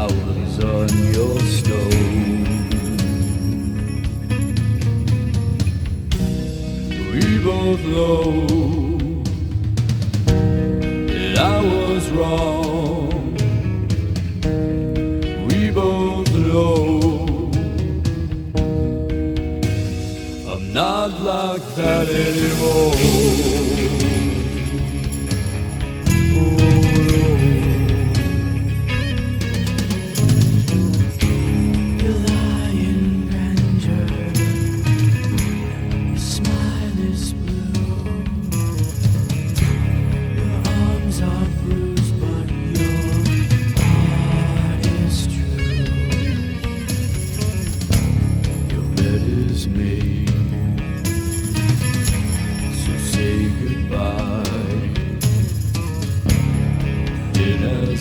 flowers on your stone. We both know that I was wrong. We both know I'm not like that anymore.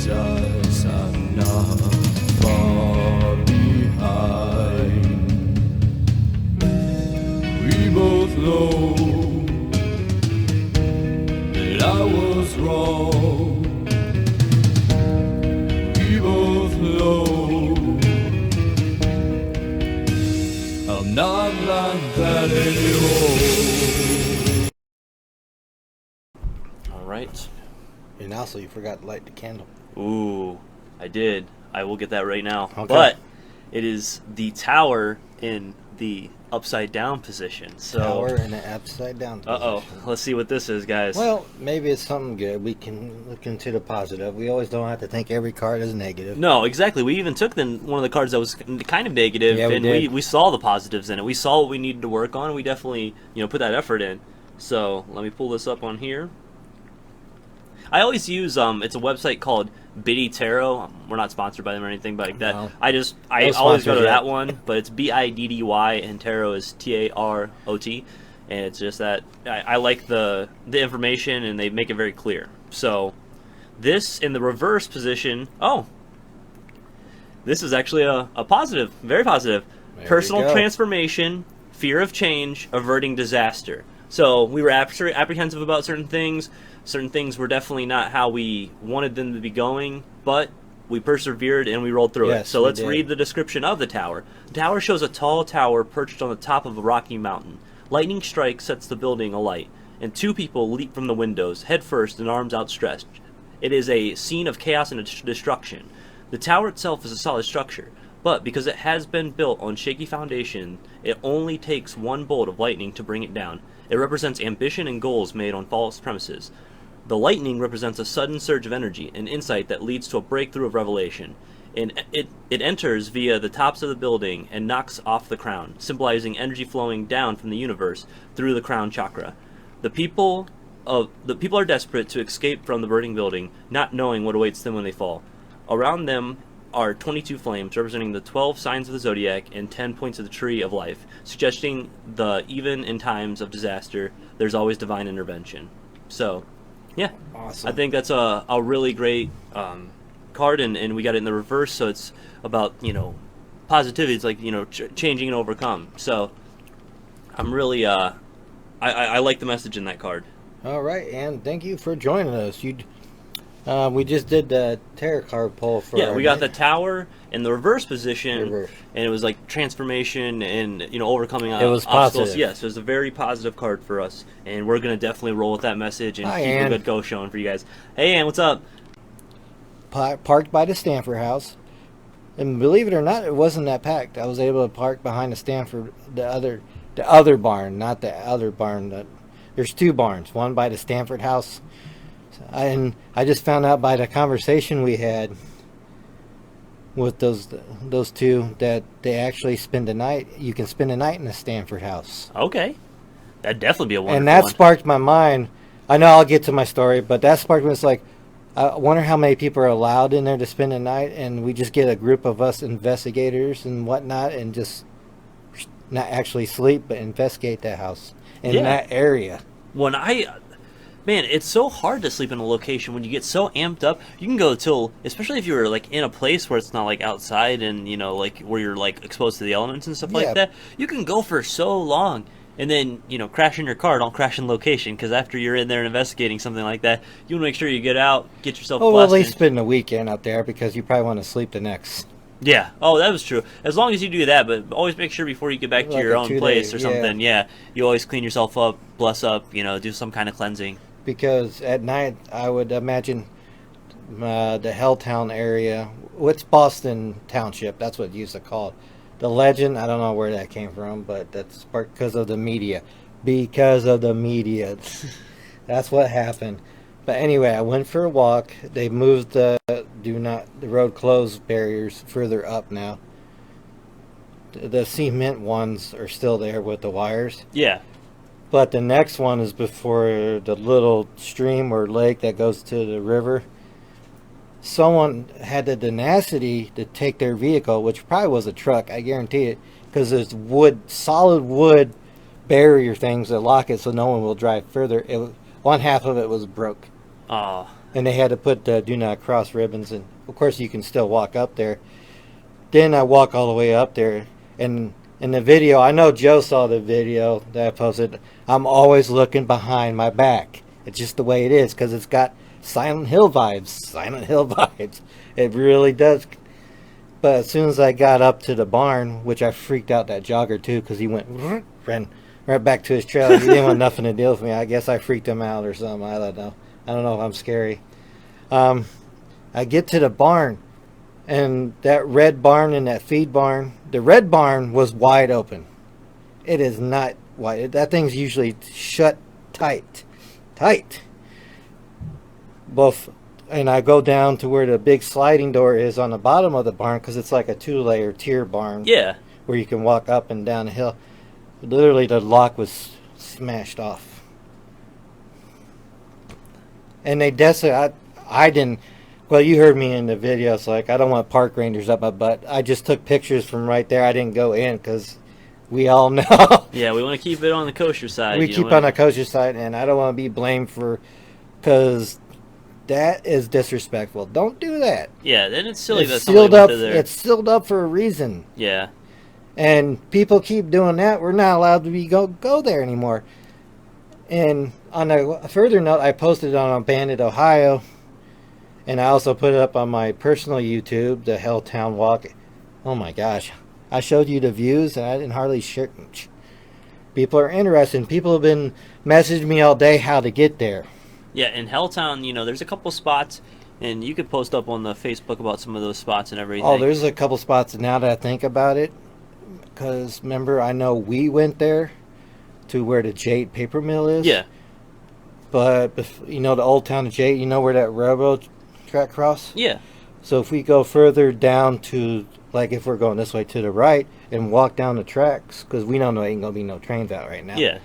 I'm not far behind. We both know that I was wrong. We both know I'm not like that anymore. All right. And also, you forgot to light the candle. Ooh, I did. I will get that right now. Okay. But it is the tower in the upside down position. So Tower in the upside down position. uh-oh. Let's see what this is, guys. Well, maybe it's something good. We can look into the positive. We always don't have to think every card is negative. No, exactly. We even took one of the cards that was kind of negative, Yeah, we and did. we saw the positives in it. We saw what we needed to work on. We definitely, put that effort in. So let me pull this up on here. I always use it's a website called B.A.P.S Tarot. We're not sponsored by them or anything like that. No. I No always go to sponsors that yet. one, but it's B-I-D-D-Y and tarot is T-A-R-O-T, and it's just that I like the information and they make it very clear. So this in the reverse position. Oh, this is actually a positive, very positive. There Personal we go. transformation, fear of change, averting disaster. So we were apprehensive about certain things. Certain things were definitely not how we wanted them to be going, but we persevered and we rolled through it. Yes, So we let's did. read the description of the tower. The tower shows a tall tower perched on the top of a rocky mountain. Lightning strike sets the building alight, and two people leap from the windows, head first and arms outstretched. It is a scene of chaos and destruction. The tower itself is a solid structure, but because it has been built on shaky foundation, it only takes one bolt of lightning to bring it down. It represents ambition and goals made on false premises. The lightning represents a sudden surge of energy, an insight that leads to a breakthrough of revelation. And it enters via the tops of the building and knocks off the crown, symbolizing energy flowing down from the universe through the crown chakra. The people are desperate to escape from the burning building, not knowing what awaits them when they fall. Around them are 22 flames representing the 12 signs of the zodiac and 10 points of the tree of life, suggesting that even in times of disaster, there's always divine intervention. So, yeah, Awesome. I think that's a really great card, and we got it in the reverse, so it's about, positivity. It's like, changing and overcome. So I'm really, I like the message in that card. All right, and thank you for joining us. We just did the tarot card pull for. Yeah, we got the night. tower in the reverse position, Reverse. and it was like transformation and overcoming It was obstacles. positive. Yes, it was a very positive card for us, and we're gonna definitely roll with that message and Hi, keep Ann. a good go showing for you guys. Hey, Ann, what's up? Parked by the Stanford house, and believe it or not, it wasn't that packed. I was able to park behind the other barn, not the other barn. There's two barns, one by the Stanford house, and I just found out by the conversation we had with those two that they actually spend the night. You can spend the night in the Stanford house, Okay, that'd definitely be a wonderful and that one. sparked my mind. I know I'll get to my story, but that sparked me. It's like, I wonder how many people are allowed in there to spend the night, and we just get a group of us investigators and whatnot, and just not actually sleep, but investigate that house in Yeah. that area. Man, it's so hard to sleep in a location when you get so amped up. You can go till, especially if you're like in a place where it's not like outside and like where you're like exposed to the elements and stuff Yeah. like that. You can go for so long, And then, crash in your car, don't crash in location, because after you're in there and investigating something like that, you want to make sure you get out, get yourself Oh, well, at blessed. least spend the weekend out there because you probably want to sleep the next. Yeah. Oh, that was true. As long as you do that, but always make sure before you get back to Like your a own 2 place day, or something, you always clean yourself up, bless up, do some kind of cleansing. Because at night, I would imagine the Helltown area. What's Boston Township? That's what it used to call it. The legend, I don't know where that came from, but that's because of the media. Because of the media. That's what happened. But anyway, I went for a walk. They moved the road closed barriers further up now. The cement ones are still there with the wires. Yeah. But the next one is before the little stream or lake that goes to the river. Someone had the tenacity to take their vehicle, which probably was a truck, I guarantee it, because there's solid wood barrier things that lock it so no one will drive further. One half of it was broke. Oh. And they had to put do not cross ribbons, and of course you can still walk up there. Then I walk all the way up there, and in the video, I know Joe saw the video that I posted. I'm always looking behind my back. It's just the way it is because it's got Silent Hill vibes. Silent Hill vibes. It really does. But as soon as I got up to the barn, which I freaked out that jogger too because he ran right back to his trailer. He didn't want nothing to deal with me. I guess I freaked him out or something. I don't know. I don't know if I'm scary. I get to the barn. And that red barn and that feed barn, the red barn was wide open. It is not wide. That thing's usually shut tight. Both, and I go down to where the big sliding door is on the bottom of the barn because it's like a 2-layer tier barn. Yeah. Where you can walk up and down the hill. Literally, the lock was smashed off. And they I didn't. Well, you heard me in the video. It's like, I don't want park rangers up my butt. I just took pictures from right there. I didn't go in because we all know. Yeah, we want to keep it on the kosher side. We keep on the kosher side, and I don't want to be blamed because that is disrespectful. Don't do that. Yeah, then it's silly that It's somebody sealed went up. to there. It's sealed up for a reason. Yeah. And people keep doing that. We're not allowed to go there anymore. And on a further note, I posted on Bandit, Ohio. And I also put it up on my personal YouTube, the Helltown Walk. Oh my gosh. I showed you the views and I didn't hardly share. People are interested. People have been messaging me all day how to get there. Yeah, in Helltown, there's a couple spots, and you could post up on the Facebook about some of those spots and everything. Oh, there's a couple spots now that I think about it. Because remember, I know we went there to where the Jade paper mill is. Yeah. But, the old town of Jade, where that railroad track cross? Yeah. So if we go further down to, like if we're going this way to the right and walk down the tracks, because we don't know ain't going to be no trains out right now. Yeah.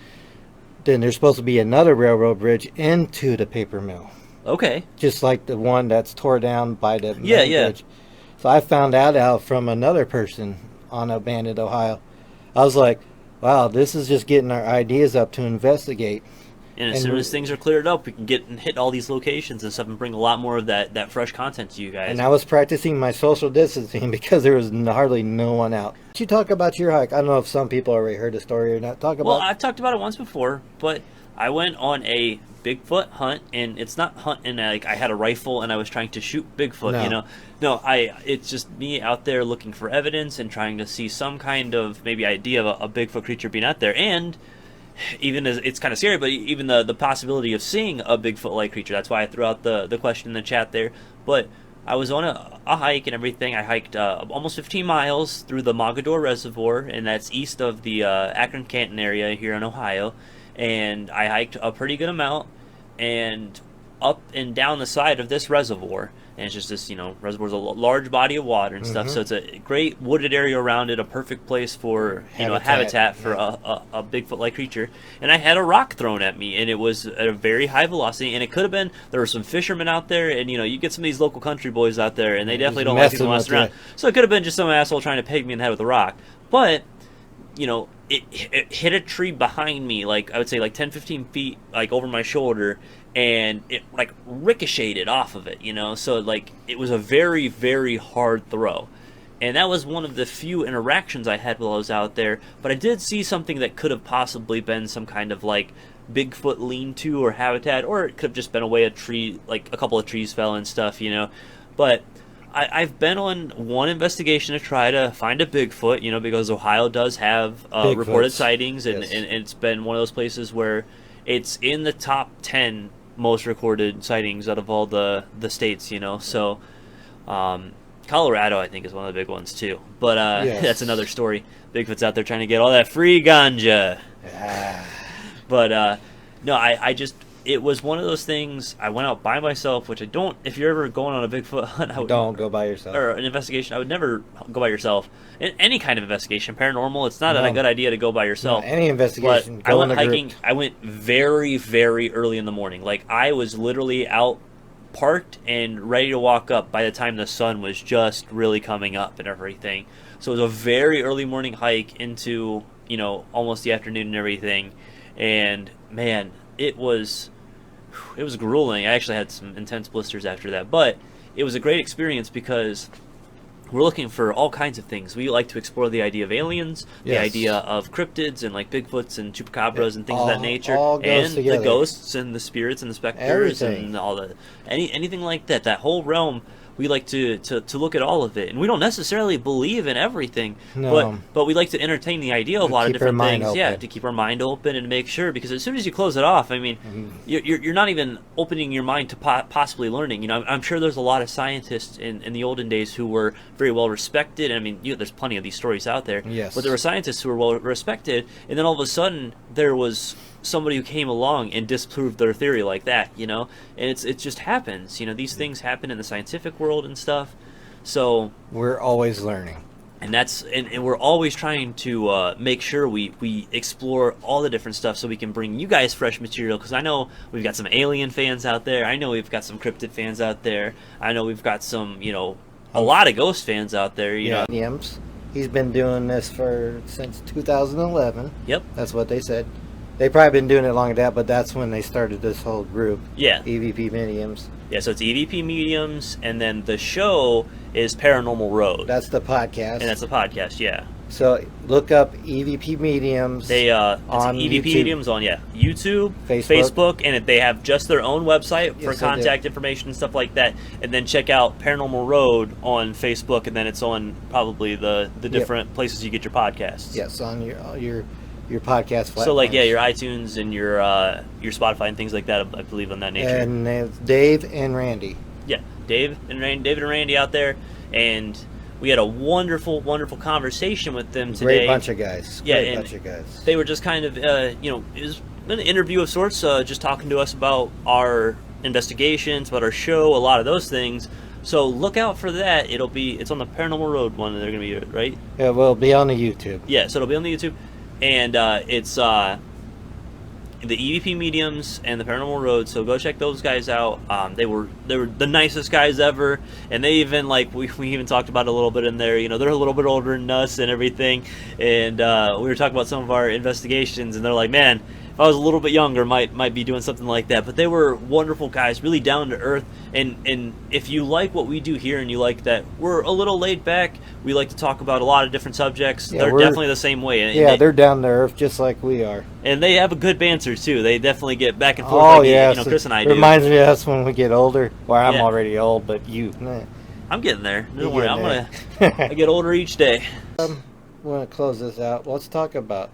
Then there's supposed to be another railroad bridge into the paper mill. Okay. Just like the one that's tore down by the Yeah. bridge. So I found that out from another person on Abandoned, Ohio. I was like, wow, this is just getting our ideas up to investigate. And as soon as things are cleared up, we can get and hit all these locations and stuff and bring a lot more of that fresh content to you guys. And I was practicing my social distancing because there was hardly no one out. Did you talk about your hike? I don't know if some people already heard the story or not. Well, I've talked about it once before, but I went on a Bigfoot hunt, and it's not hunting like I had a rifle and I was trying to shoot Bigfoot, No, it's just me out there looking for evidence and trying to see some kind of maybe idea of a Bigfoot creature being out there. And even as it's kind of scary, but even the possibility of seeing a Bigfoot-like creature. That's why I threw out the question in the chat there. But I was on a hike and everything. I hiked almost 15 miles through the Mogador Reservoir, and that's east of the Akron-Canton area here in Ohio. And I hiked a pretty good amount, and up and down the side of this reservoir. And it's just this, reservoir's a large body of water and stuff. So it's a great wooded area around it, a perfect place for, habitat for a Bigfoot-like creature. And I had a rock thrown at me, and it was at a very high velocity. And it could have been, there were some fishermen out there, and, you get some of these local country boys out there, and they definitely don't like people messing around. So it could have been just some asshole trying to peg me in the head with a rock. But, it hit a tree behind me, I would say 10, 15 feet, over my shoulder, and it ricocheted off of it, so it was a very, very hard throw. And that was one of the few interactions I had while I was out there. But I did see something that could have possibly been some kind of like Bigfoot lean-to or habitat, or it could have just been a way a tree, like a couple of trees fell and stuff, you know. But I've been on one investigation to try to find a Bigfoot, you know, because Ohio does have reported sightings, and, yes. and it's been one of those places where it's in the top 10 most recorded sightings out of all the states, you know. So Colorado, I think, is one of the big ones too. But Yes. that's another story. Bigfoot's out there trying to get all that free ganja. Ah, But no, I just, it was one of those things. I went out by myself, which I don't. If you're ever going on a Bigfoot hunt, I would, don't go by yourself. or an investigation, I would never go by yourself. In any kind of investigation, paranormal, it's not a No. good idea to go by yourself. Any investigation, But I go went in a group. hiking. I went very, very early in the morning. Like I was literally out, parked, and ready to walk up by the time the sun was just really coming up and everything. So it was a very early morning hike into, you know, almost the afternoon and everything. And man, it was grueling. I actually had some intense blisters after that, but it was a great experience because we're looking for all kinds of things. We like to explore the idea of aliens, the Yes. idea of cryptids and like Bigfoots and chupacabras and things All- of that nature, all goes and together. the ghosts and the spirits and the specters Everything. and all the anything like that. That whole realm. We like to look at all of it, and we don't necessarily believe in everything, No. but we like to entertain the idea of a lot of Keep our different mind things. Yeah, open. to keep our mind open and make sure, because as soon as you close it off, I mean, you're not even opening your mind to possibly learning. You know, I'm sure there's a lot of scientists in the olden days who were very well respected. I mean, there's plenty of these stories out there. Yes. But there were scientists who were well respected, and then all of a sudden there was somebody who came along and disproved their theory like that. You know, and it just happens. You know, these things happen in the scientific world and stuff. So, We're always learning. and that's and we're always trying to make sure we explore all the different stuff so we can bring you guys fresh material, because I know we've got some alien fans out there. I know we've got some cryptid fans out there. I know we've got some, you know, a lot of ghost fans out there, you know. Williams, he's been doing this since 2011. Yep. That's what they said. They've probably been doing it longer than that, but that's when they started this whole group. Yeah. EVP Mediums. Yeah, so it's e.v.p. Mediums, and then the show is Paranormal Road. That's the podcast. And that's the podcast, yeah. So look up EVP Mediums. They it's on e.v.p. YouTube. Mediums on YouTube, Facebook. and they have just their own website for Yes, they contact information and stuff like that. And then check out Paranormal Road on Facebook, and then it's on probably the different places you get your podcasts. Yes, on your podcast platform. So like your iTunes and your Spotify and things like that, I believe, on that nature. And it's Dave and Randy. Yeah, David and Randy out there, and we had a wonderful, wonderful conversation with them today. Great bunch of guys. Yeah, Great and bunch of guys. They were just kind of, it was an interview of sorts, just talking to us about our investigations, about our show, a lot of those things. So look out for that. It's on the Paranormal Road one that they're going to be, right? Yeah, well, be on the YouTube. Yeah, so it'll be on the YouTube. And it's the e.v.p. Mediums and the Paranormal Road, so go check those guys out. They were the nicest guys ever, and they even, like, we even talked about it a little bit in there. You know, they're a little bit older than us and everything, and we were talking about some of our investigations, and they're like, man, if I was a little bit younger, might be doing something like that. But they were wonderful guys, really down to earth, and if you like what we do here and you like that we're a little laid back, we like to talk about a lot of different subjects. Yeah, they're we're- definitely the same way. And Yeah, they're down to earth just like we are. and they have a good banter too. They definitely get back and forth, Oh, like yeah. you know, Chris and I do. Reminds me of us when we get older. Well, I'm Yeah. already old, but you. Nah. I'm getting there. Don't You're worry, I'm getting gonna I get older each day. We want to close this out. Let's talk about,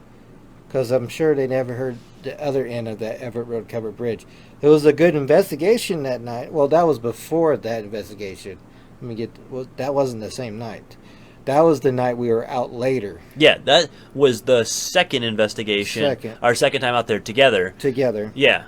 because I'm sure they never heard the other end of that Everett Road Covered Bridge. It was a good investigation that night. Well, that was before that investigation. That wasn't the same night. That was the night we were out later Yeah, that was the second investigation. Our second time out there together. together. Yeah,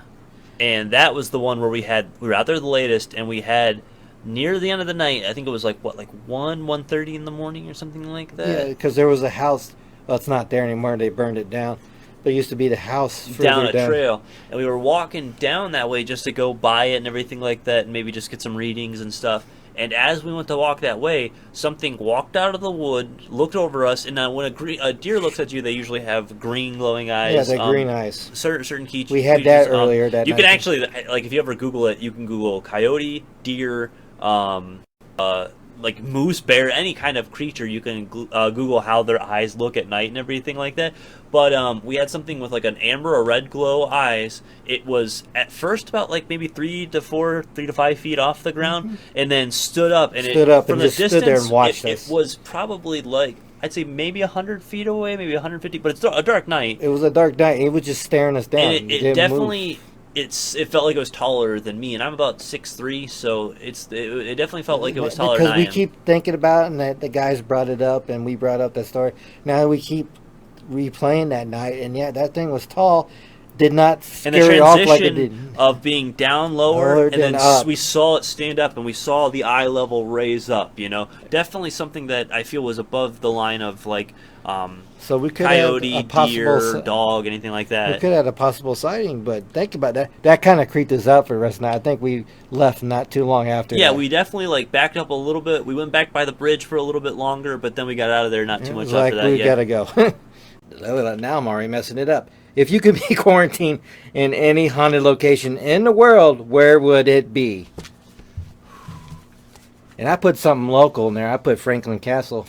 and that was the one where we were out there the latest, and we had near the end of the night. I think it was like 1:30 in the morning or something like that. Yeah, because there was a house. Well, it's not there anymore. They burned it down. But it used to be the house Down further a trail, and we were walking down that way just to go by it and everything like that, and maybe just get some readings and stuff. And as we went to walk that way, something walked out of the wood, looked over us, and when a deer looks at you, they usually have green glowing eyes. Yeah, the green eyes. Certain key. We had that earlier that You can night. actually, like, if you ever Google it, you can Google coyote, deer, like moose, bear, any kind of creature. You can Google how their eyes look at night and everything like that. But we had something with like an amber or red glow eyes. It was at first about like maybe 3 to 5 feet off the ground, and then stood up and from the distance, stood there and watched it was probably like, I'd say maybe 100 feet away, maybe 150, but it's a dark night. It was a dark night. It was just staring us down. And it definitely, it felt like it was taller than me, and I'm about 6'3", so it definitely felt like it was taller than I am. Because we keep thinking about it, and that the guys brought it up, and we brought up that story. Now we keep replaying that night, and yeah, that thing was tall. Did not scare you off like it did. Of being down lower and then up. We saw it stand up, and we saw the eye level raise up. You know, definitely something that I feel was above the line of like so we could coyote, have a possible deer, dog, anything like that. We could have a possible sighting, but think about that. That kind of creeped us out for the rest of the night. I think we left not too long after. Yeah, that. we definitely like backed up a little bit. We went back by the bridge for a little bit longer, but then we got out of there not too much after that. We gotta go. Now I'm already messing it up. If you could be quarantined in any haunted location in the world, where would it be? And I put something local in there. I put Franklin Castle.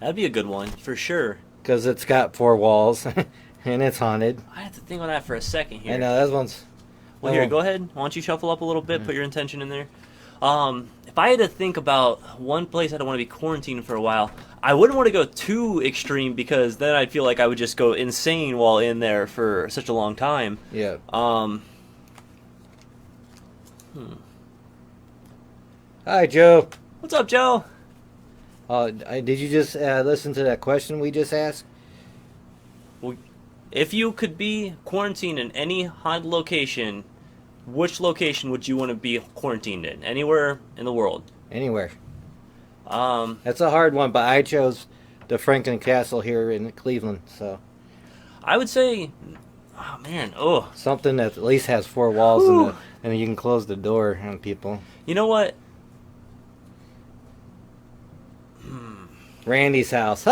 That'd be a good one, for sure. Because it's got 4 walls, and it's haunted. I have to think on that for a second here. I know, that one's... Well, here, go ahead. Why don't you shuffle up a little bit, put your intention in there. If I had to think about one place I don't want to be quarantined for a while, I wouldn't want to go too extreme, because then I'd feel like I would just go insane while in there for such a long time. Yeah. Hi, Joe. What's up, Joe? Did you just listen to that question we just asked? Well, if you could be quarantined in any haunted location, which location would you want to be quarantined in? Anywhere in the world? Anywhere. That's a hard one, but I chose the Franklin Castle here in Cleveland. So I would say, oh man, something that at least has 4 walls and you can close the door on people. You know what? Randy's house.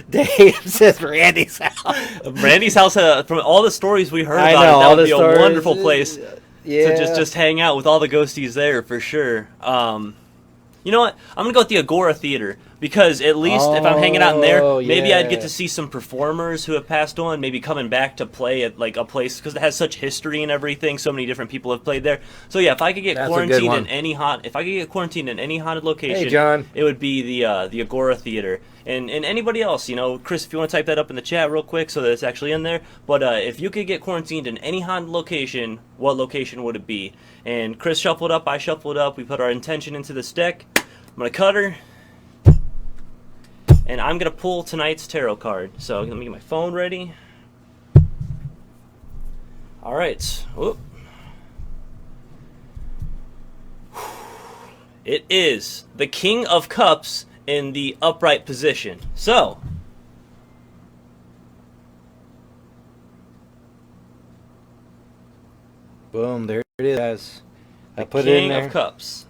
Dave says Randy's house. Randy's house. From all the stories we heard I about know, it, that all would be the a wonderful place yeah. to just hang out with all the ghosties there for sure. You know what? I'm gonna go with the Agora Theater, because at least if I'm hanging out in there, maybe I'd get to see some performers who have passed on, maybe coming back to play at like a place, because it has such history and everything. So many different people have played there. So yeah, if I could get quarantined in any haunted location, hey, John, it would be the Agora Theater. And anybody else, you know, Chris, if you want to type that up in the chat real quick so that it's actually in there. But if you could get quarantined in any haunted location, what location would it be? And Chris shuffled up, I shuffled up. We put our intention into this deck. I'm going to cut her. And I'm going to pull tonight's tarot card. So let me get my phone ready. All right. Whoop. It is the King of Cups in the upright position. So, boom, there it is. I put King it in there. of Cups.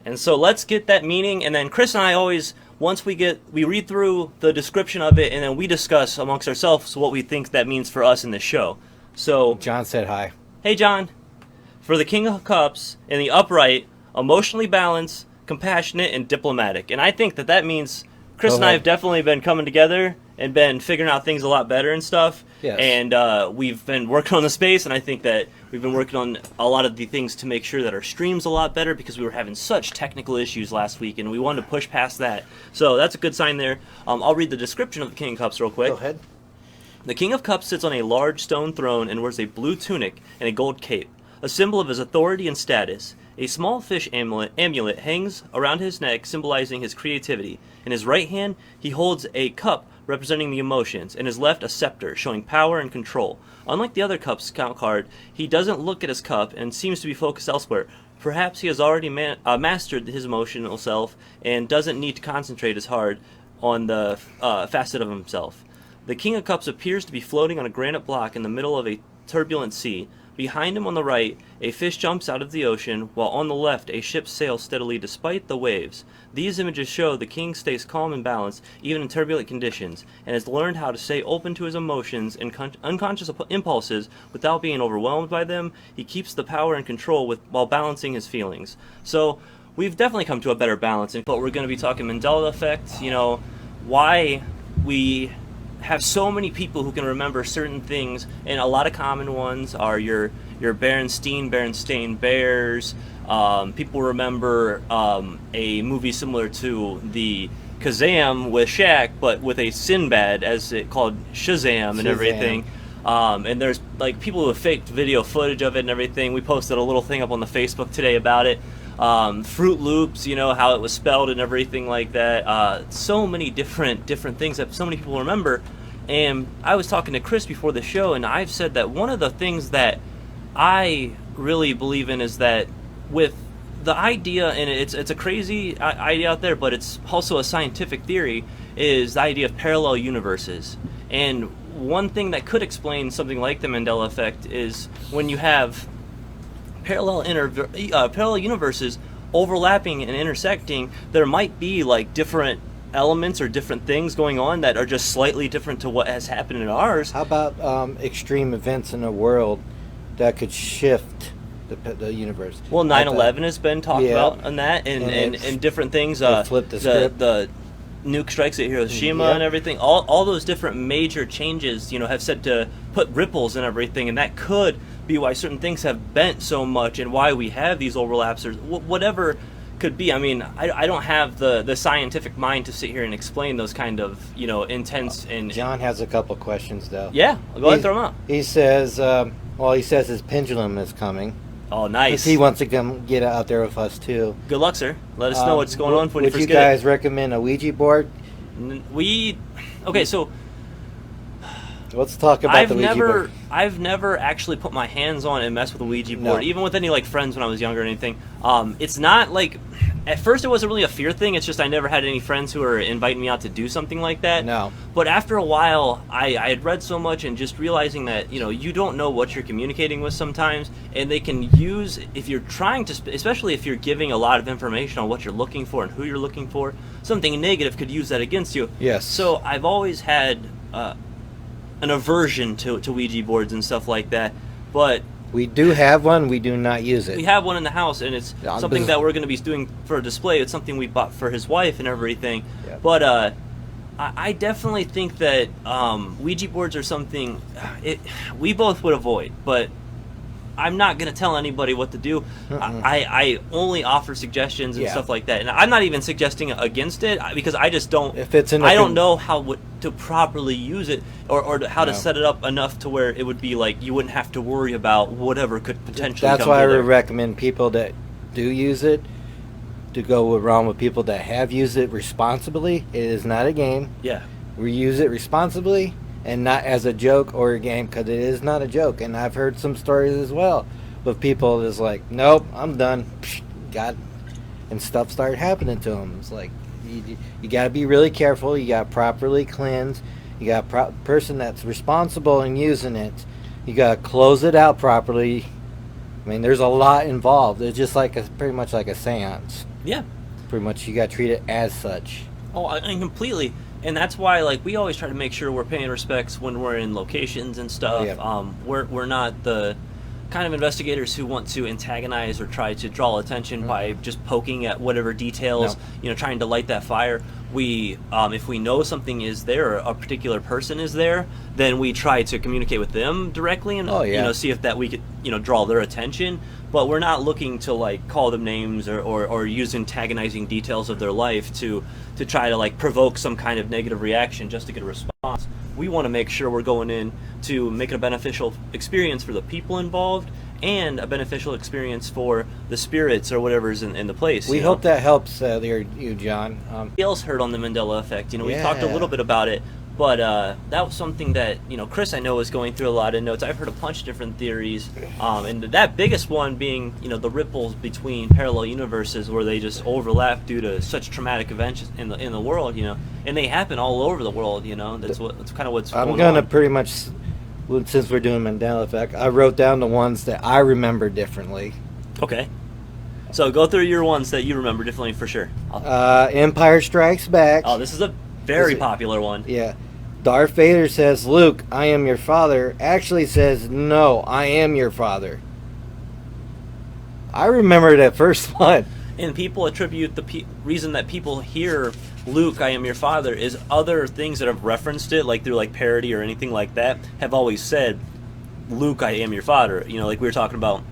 And so let's get that meaning, and then Chris and I always, once we read through the description of it, and then we discuss amongst ourselves what we think that means for us in this show. So, John said hi. Hey, John. For the King of Cups in the upright, emotionally balanced, compassionate, and diplomatic. And I think that means Chris and I have definitely been coming together and been figuring out things a lot better and stuff. Yes. And we've been working on the space, and I think that we've been working on a lot of the things to make sure that our stream's a lot better, because we were having such technical issues last week, and we wanted to push past that. So that's a good sign there. I'll read the description of the King of Cups real quick. Go ahead. The King of Cups sits on a large stone throne and wears a blue tunic and a gold cape, a symbol of his authority and status. A small fish amulet hangs around his neck, symbolizing his creativity. In his right hand, he holds a cup representing the emotions. In his left, a scepter, showing power and control. Unlike the other Cups card, he doesn't look at his cup and seems to be focused elsewhere. Perhaps he has already mastered his emotional self and doesn't need to concentrate as hard on the facet of himself. The King of Cups appears to be floating on a granite block in the middle of a turbulent sea. Behind him on the right, a fish jumps out of the ocean, while on the left, a ship sails steadily despite the waves. These images show the king stays calm and balanced, even in turbulent conditions, and has learned how to stay open to his emotions and unconscious impulses without being overwhelmed by them. He keeps the power and control while balancing his feelings. So, we've definitely come to a better balance. But we're going to be talking Mandela effect, you know, why we have so many people who can remember certain things, and a lot of common ones are your Berenstain Bears. People remember a movie similar to the Kazam with Shaq, but with a Sinbad, as it called Shazam and everything. And there's like people who have faked video footage of it and everything. We posted a little thing up on the Facebook today about it. Fruit Loops, you know, how it was spelled and everything like that. So many different things that so many people remember. And I was talking to Chris before the show, and I've said that one of the things that I really believe in is that with the idea, and it's a crazy idea out there, but it's also a scientific theory, is the idea of parallel universes. And one thing that could explain something like the Mandela effect is when you have parallel universes overlapping and intersecting, there might be like different elements or different things going on that are just slightly different to what has happened in ours. How about extreme events in the world that could shift the universe? Well, 9/11 has been talked about on that, and different things. Flip the script. The nuke strikes at Hiroshima and everything. All those different major changes, you know, have said to put ripples and everything, and that could be why certain things have bent so much, and why we have these overlaps or whatever could be. I mean, I don't have the scientific mind to sit here and explain those kind of, you know, intense and... John has a couple questions, though. Yeah, go ahead and throw them out. He says, he says his pendulum is coming. Oh, nice. He wants to come get out there with us, too. Good luck, sir. Let us know what's going on when you first Would you get guys recommend a Ouija board? Okay, so... Let's talk about the Ouija board. I've never actually put my hands on and messed with a Ouija board, even with any like friends when I was younger or anything. It's not like, at first it wasn't really a fear thing. It's just I never had any friends who were inviting me out to do something like that. No. But after a while, I had read so much and just realizing that, you know, you don't know what you're communicating with sometimes, and they can use, if you're trying to, especially if you're giving a lot of information on what you're looking for and who you're looking for, something negative could use that against you. Yes. So I've always had an aversion to Ouija boards and stuff like that, but we do have one. We do not use it. we have one in the house, and it's something that we're going to be doing for a display. It's something we bought for his wife and everything. Yeah. But I definitely think that Ouija boards are something we both would avoid, but I'm not going to tell anybody what to do. I only offer suggestions and stuff like that, and I'm not even suggesting against it because I just don't. If it's in I don't know how to properly use it or how to No. set it up enough to where it would be like you wouldn't have to worry about whatever could potentially. That's come why I through there. would recommend people that do use it to go around with people that have used it responsibly. It is not a game. Yeah. We use it responsibly and not as a joke or a game, because it is not a joke. And I've heard some stories as well with people that's like, nope, I'm done. And stuff started happening to them. It's like, you got to be really careful. You got to properly cleanse. You got a person that's responsible in using it. You got to close it out properly. I mean, there's a lot involved. It's just like pretty much like a seance. Yeah. Pretty much, you got to treat it as such. Oh, and completely. And that's why, like, we always try to make sure we're paying respects when we're in locations and stuff. Yeah. We're not the kind of investigators who want to antagonize or try to draw attention by just poking at whatever details, you know, trying to light that fire. We, if we know something is there, or a particular person is there, then we try to communicate with them directly and you know, see if that we could, you know, draw their attention. But we're not looking to like call them names or use antagonizing details of their life to try to like provoke some kind of negative reaction just to get a response. We want to make sure we're going in to make it a beneficial experience for the people involved and a beneficial experience for the spirits or whatever's in the place. We hope that helps you, John. Somebody else heard on the Mandela effect. You know, we talked a little bit about it, but that was something that, you know, Chris, I know, was going through a lot of notes. I've heard a bunch of different theories, and that biggest one being, you know, the ripples between parallel universes where they just overlap due to such traumatic events in the world, you know, and they happen all over the world, you know. That's kind of what's going on. I'm gonna pretty much, since we're doing Mandela effect, I wrote down the ones that I remember differently. Okay. So go through your ones that you remember differently for sure. Empire Strikes Back. Oh, this is a very popular one. Yeah. Darth Vader says, Luke, I am your father. Actually says, no, I am your father. I remember that first one. And people attribute the reason that people hear Luke, I am your father, is other things that have referenced it, like through like parody or anything like that, have always said, Luke, I am your father. You know, like we were talking about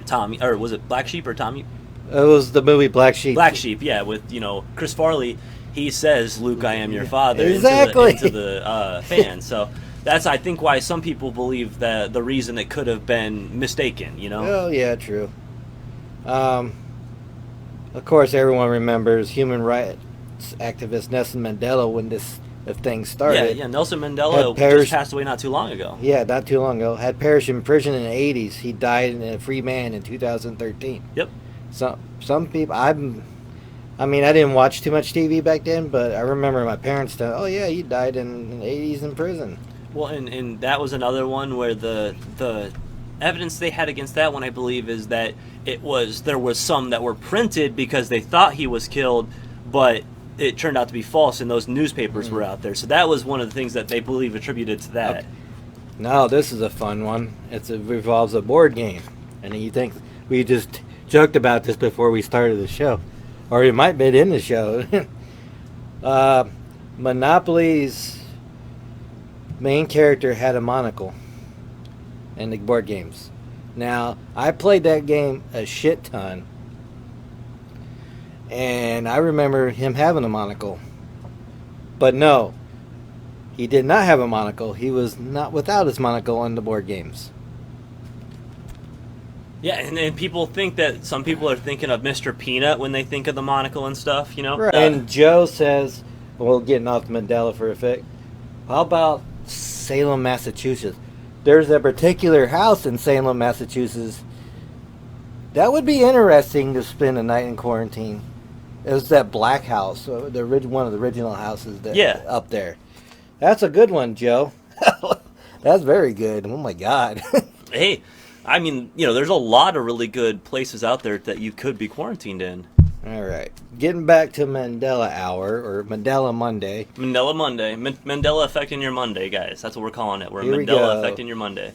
Tommy, or was it Black Sheep or Tommy? It was the movie Black Sheep. Black Sheep, yeah, with, you know, Chris Farley. He says, Luke, I am your father, Exactly. into the fans. So that's, I think, why some people believe that the reason it could have been mistaken, you know? Oh, yeah, true. Of course, everyone remembers human rights activist Nelson Mandela when this thing started. Yeah, Nelson Mandela just passed away not too long ago. Yeah, not too long ago. Had perished in prison in the 80s. He died a free man in 2013. Yep. Some people, I mean, I didn't watch too much TV back then, but I remember my parents telling, oh, yeah, he died in the 80s in prison. Well, and that was another one where the evidence they had against that one, I believe, is that there was some that were printed because they thought he was killed, but it turned out to be false, and those newspapers were out there. So that was one of the things that they believe attributed to that. Okay. Now, this is a fun one. It revolves a board game. And you think we just joked about this before we started the show. Or it might have been in the show. Monopoly's main character had a monocle in the board games. Now, I played that game a shit ton. And I remember him having a monocle. But no, he did not have a monocle. He was not without his monocle on the board games. Yeah, and people think that some people are thinking of Mr. Peanut when they think of the monocle and stuff, you know? Right. And Joe says, well, getting off Mandela for effect, how about Salem, Massachusetts? There's a particular house in Salem, Massachusetts. That would be interesting to spend a night in quarantine. It was that black house, one of the original houses up there. That's a good one, Joe. That's very good. Oh, my God. Hey, I mean, you know, there's a lot of really good places out there that you could be quarantined in. All right. Getting back to Mandela Hour, or Mandela Monday. Mandela Monday. Mandela affecting your Monday, guys. That's what we're calling it. We're Here we Mandela go. affecting your Monday.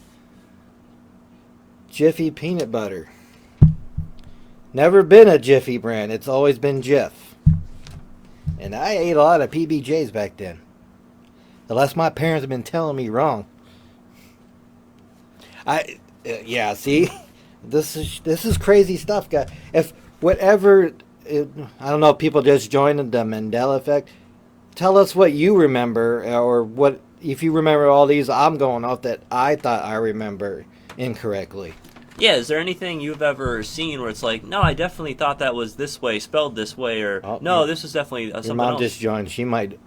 Jiffy peanut butter. Never been a Jiffy brand. It's always been Jif. And I ate a lot of PBJs back then. Unless my parents have been telling me wrong. Yeah, see? This is crazy stuff, guys. If whatever... I don't know if people just joined the Mandela effect. Tell us what you remember, or what if you remember all these I'm going off that I thought I remember incorrectly. Yeah, is there anything you've ever seen where it's like, no, I definitely thought that was this way, spelled this way, or no, this is definitely something Your mom else? just joined. She might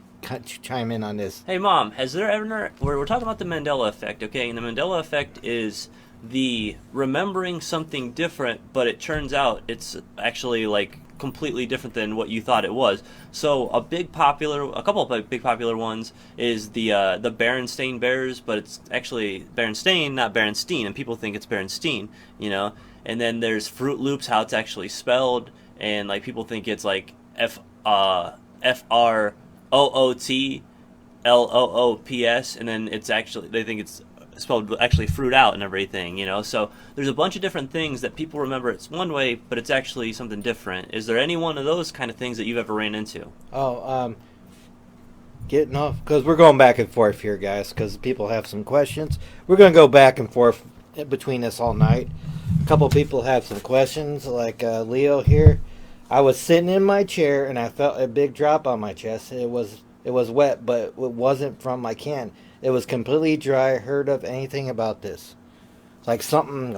chime in on this. Hey, Mom, has there ever... We're talking about the Mandela effect, okay? And the Mandela effect is the remembering something different, but it turns out it's actually, like, completely different than what you thought it was. So a couple of big popular ones is the Berenstain Bears, but it's actually Berenstain, not Berenstein, and people think it's Berenstein, you know. And then there's Fruit Loops, how it's actually spelled, and like people think it's like FROOTLOOPS, and then it's actually, they think it's spelled actually fruit out and everything, you know. So there's a bunch of different things that people remember it's one way, but it's actually something different. Is there any one of those kind of things that you've ever ran into? Getting off, because we're going back and forth here, guys, because people have some questions. We're going to go back and forth between us all night. A couple people have some questions, like Leo here. I was sitting in my chair and I felt a big drop on my chest. It was wet, but it wasn't from my can. It was completely dry. Heard of anything about this? It's like something.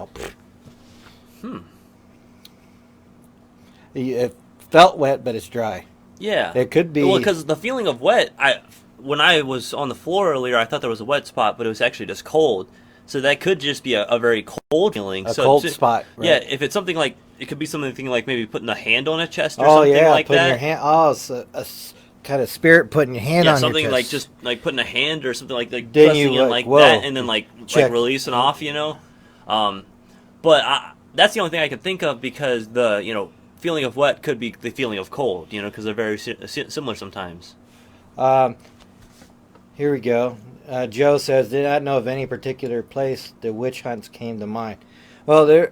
It felt wet, but it's dry. Yeah, it could be. Well, because the feeling of wet, when I was on the floor earlier, I thought there was a wet spot, but it was actually just cold. So that could just be a very cold feeling. A cold spot. Right? Yeah, if it's something like, it could be something like maybe putting a hand on a chest or something like putting that. Your hand. Oh, it's a kind of spirit putting your hand on your chest. Something like just like putting a hand or something like pressing in like that, and then like releasing off, you know. But that's the only thing I can think of, because the feeling of wet could be the feeling of cold, you know, because they're very similar sometimes. Here we go. Joe says, did not know of any particular place the witch hunts came to mind. Well,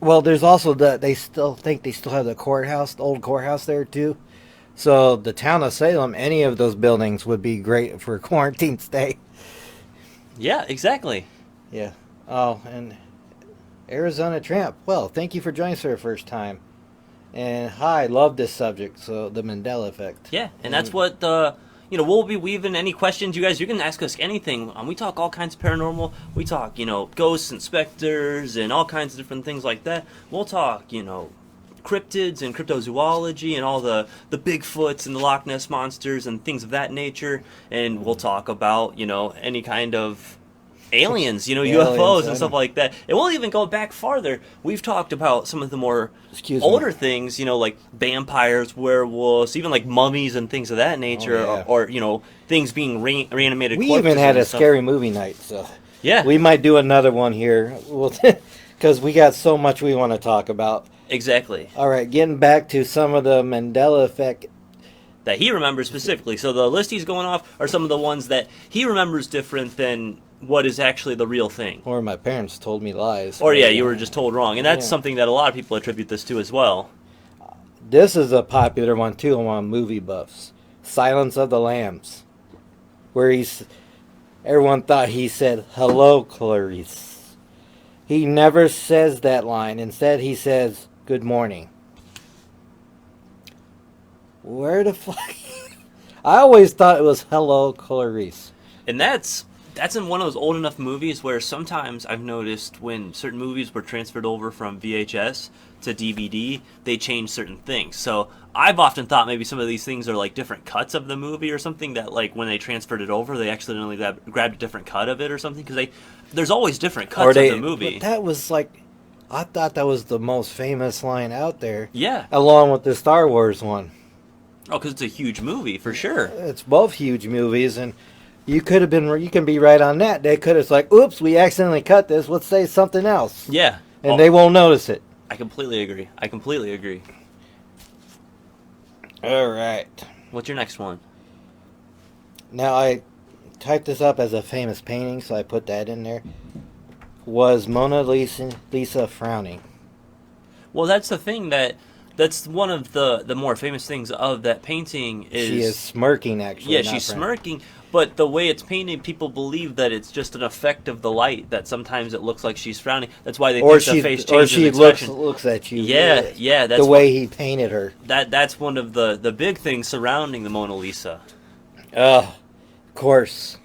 Well, there's also they still think they still have the courthouse, the old courthouse there too. So the town of Salem, any of those buildings would be great for a quarantine stay. Yeah, exactly. Yeah. Oh, and Arizona Tramp. Well, thank you for joining us for the first time. And hi, love this subject. So the Mandela effect. Yeah, and that's what we'll be weaving any questions you guys. You can ask us anything. We talk all kinds of paranormal. We talk, ghosts and specters and all kinds of different things like that. We'll talk, cryptids and cryptozoology and all the Bigfoots and the Loch Ness monsters and things of that nature. And we'll talk about, any kind of aliens, UFOs and stuff like that. And we'll even go back farther. We've talked about some of the more older things, like vampires, werewolves, even like mummies and things of that nature, or things being reanimated. We even had a scary movie night, so yeah, we might do another one here. Because we got so much we want to talk about. Exactly. All right, getting back to some of the Mandela effect that he remembers specifically. So the list he's going off are some of the ones that he remembers different than what is actually the real thing. Or my parents told me lies. Or you were just told wrong. And that's something that a lot of people attribute this to as well. This is a popular one too among movie buffs. Silence of the Lambs. Where everyone thought he said, "Hello, Clarice." He never says that line. Instead he says, "Good morning." Where the fuck? I always thought it was "Hello, Clarice." And that's in one of those old enough movies where sometimes I've noticed when certain movies were transferred over from VHS to DVD, they changed certain things. So I've often thought maybe some of these things are like different cuts of the movie or something, that like when they transferred it over, they accidentally grabbed a different cut of it or something, because there's always different cuts of the movie. But that was like, I thought that was the most famous line out there. Yeah. Along with the Star Wars one. Oh, because it's a huge movie, for sure. It's both huge movies, and you can be right on that. They could have like, oops, we accidentally cut this. Let's say something else. Yeah. And they won't notice it. I completely agree. All right. What's your next one? Now, I typed this up as a famous painting, so I put that in there. Was Mona Lisa frowning? Well, that's the thing that's one of the more famous things of that painting is... She is smirking, actually. Yeah, she's smirking, but the way it's painted, people believe that it's just an effect of the light, that sometimes it looks like she's frowning. That's why they think the face changes. Or she looks at you. Yeah, that's the way he painted her. That's one of the big things surrounding the Mona Lisa. Of course.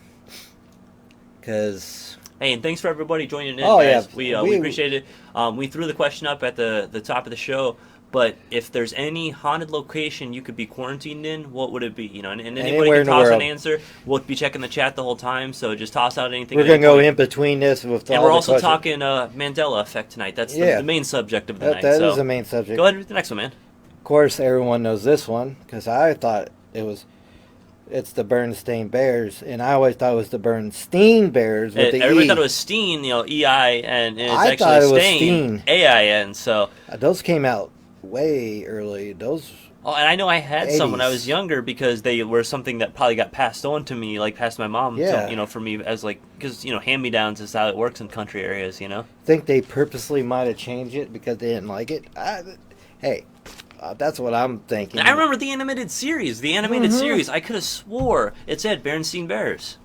Because... Hey, and thanks for everybody joining in, guys. Yeah. We appreciate it. We threw the question up at the top of the show. But if there's any haunted location you could be quarantined in, what would it be? And anybody can toss an answer. We'll be checking the chat the whole time, so just toss out anything. We're going to go in between this with all. And we're also talking Mandela effect tonight. That's the main subject of the night. That is the main subject. Go ahead with the next one, man. Of course, everyone knows this one, because I thought it's the Bernstein Bears, and I always thought it was the Bernstein Bears with the Everybody E. thought it was Steen, E-I, and it's I actually thought it was Stain, Steen. A-I-N, so... Those came out way early. Those... Oh, and I know I had 80s. some when I was younger, because they were something that probably got passed on to me, like past my mom, for me as like, because, hand-me-downs is how it works in country areas, Think they purposely might have changed it because they didn't like it? Hey, that's what I'm thinking. I remember the animated series. I could have swore it said Bernstein Bears.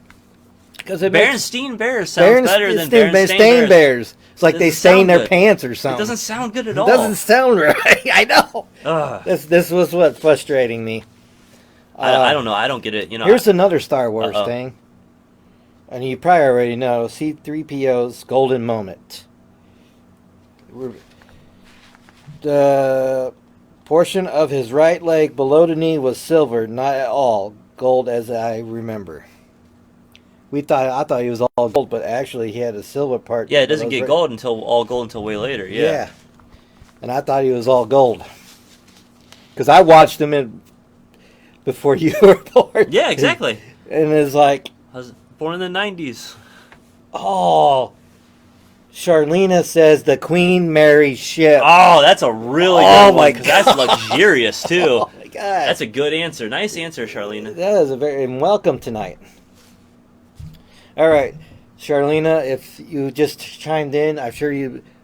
Bernstein Bears sounds better than Berenstain Bears. It's like they stain their pants or something. It doesn't sound good at all. It doesn't sound right. I know. This was what's frustrating me. I don't know. I don't get it. Here's another Star Wars thing. And you probably already know C-3PO's golden moment. The portion of his right leg below the knee was silver, not at all gold as I remember. I thought he was all gold, but actually he had a silver part. Yeah, it doesn't get gold until way later. Yeah. And I thought he was all gold. Because I watched him before you were born. Yeah, exactly. And it's like... I was born in the 90s. Oh... Charlena says the Queen Mary ship. Oh, that's a really good one, because that's luxurious, too. Oh, my God. That's a good answer. Nice answer, Charlena. That is and welcome tonight. All right, Charlena, if you just chimed in, I'm sure you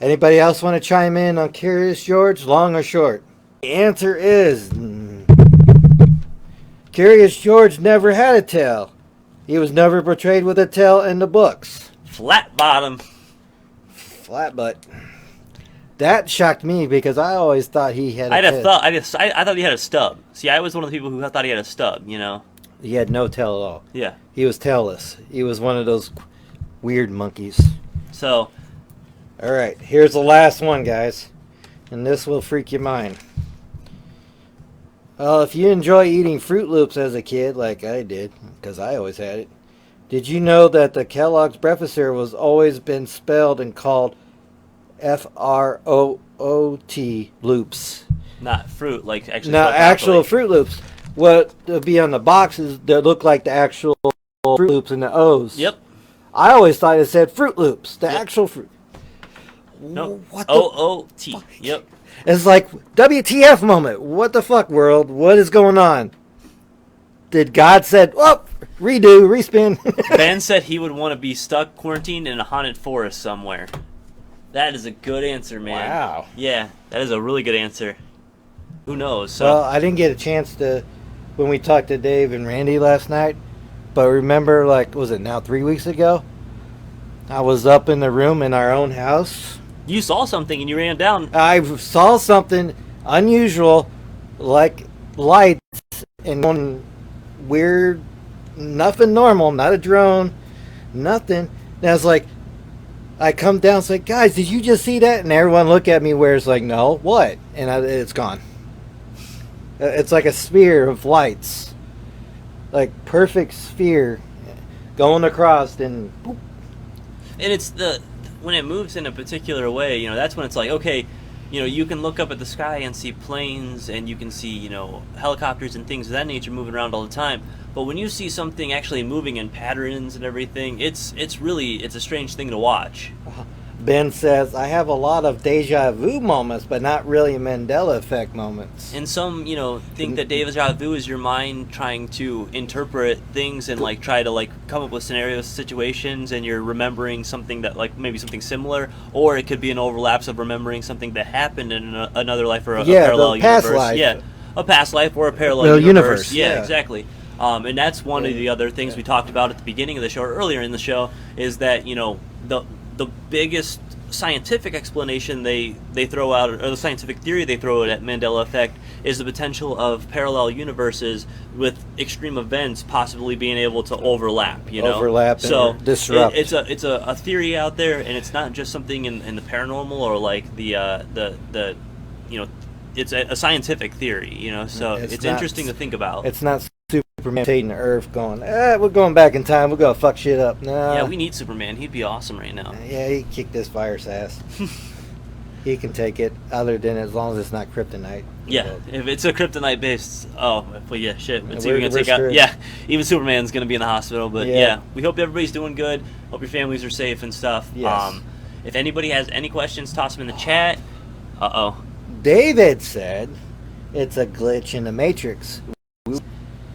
Anybody else want to chime in on Curious George, long or short? The answer is Curious George never had a tail. He was never portrayed with a tail in the books. Flat bottom. Flat butt. That shocked me because I always thought he had a tail. I thought he had a stub. See, I was one of the people who thought he had a stub, you know? He had no tail at all. Yeah. He was tailless. He was one of those weird monkeys. So, all right, here's the last one, guys. And this will freak your mind. Well, if you enjoy eating Fruit Loops as a kid, like I did, because I always had it, did you know that the Kellogg's breakfast cereal was always been spelled and called F-R-O-O-T loops? not fruit, like actually. Now, spelled actual properly. Fruit Loops. What would be on the boxes that look like the actual Fruit Loops and the O's. Yep. I always thought it said Fruit Loops, the actual fruit. No. What the O-O-T. Yep. It's like WTF moment. What the fuck, world? What is going on? Did God said, oh, redo, respin? Ben said he would want to be stuck quarantined in a haunted forest somewhere. That is a good answer, man. Wow. Yeah, that is a really good answer. Who knows? So Well, I didn't get a chance to when we talked to Dave and Randy last night. But remember, like, was it now 3 weeks ago? I was up in the room in our own house. you saw something and you ran down. I saw something unusual, like lights and one weird, nothing normal, not a drone, nothing. And I was like, I come down and say, guys, did you just see that? And everyone look at me where it's like, no, what? And it's gone. It's like a sphere of lights. Like perfect sphere going across and boop. And it's when it moves in a particular way, you know, that's when it's like, okay, you know, you can look up at the sky and see planes and you can see, you know, helicopters and things of that nature moving around all the time. But when you see something actually moving in patterns and everything, it's a strange thing to watch. Ben says, I have a lot of deja vu moments, but not really Mandela effect moments. And some, you know, think that deja vu is your mind trying to interpret things and like try to like come up with scenarios, situations, and you're remembering something that like maybe something similar, or it could be an overlaps of remembering something that happened in another life or a parallel the past universe. life. Yeah, a past life or a parallel Well, universe. universe, Yeah, yeah. exactly. And that's one of the other things we talked about at the beginning of the show, or earlier in the show, is that, you know, the biggest scientific explanation they throw out, or the scientific theory they throw out at Mandela effect, is the potential of parallel universes with extreme events possibly being able to overlap. You know, Overlap and so disrupt. it's a theory out there, and it's not just something in the paranormal or like the you know, it's a scientific theory. You know, so it's not- interesting to think about. It's not Superman taking the Earth going, we're going back in time, we're going to fuck shit up. Nah. Yeah, we need Superman. He'd be awesome right now. Yeah, he kicked this virus ass. He can take it, other than as long as it's not kryptonite. Yeah, if it's a kryptonite based, well, yeah, shit. It's We're even gonna take out. screwed. Yeah, even Superman's gonna be in the hospital. But Yeah. yeah, we hope everybody's doing good. Hope your families are safe and stuff. Yes. If anybody has any questions, toss them in the chat. David said it's a glitch in the Matrix.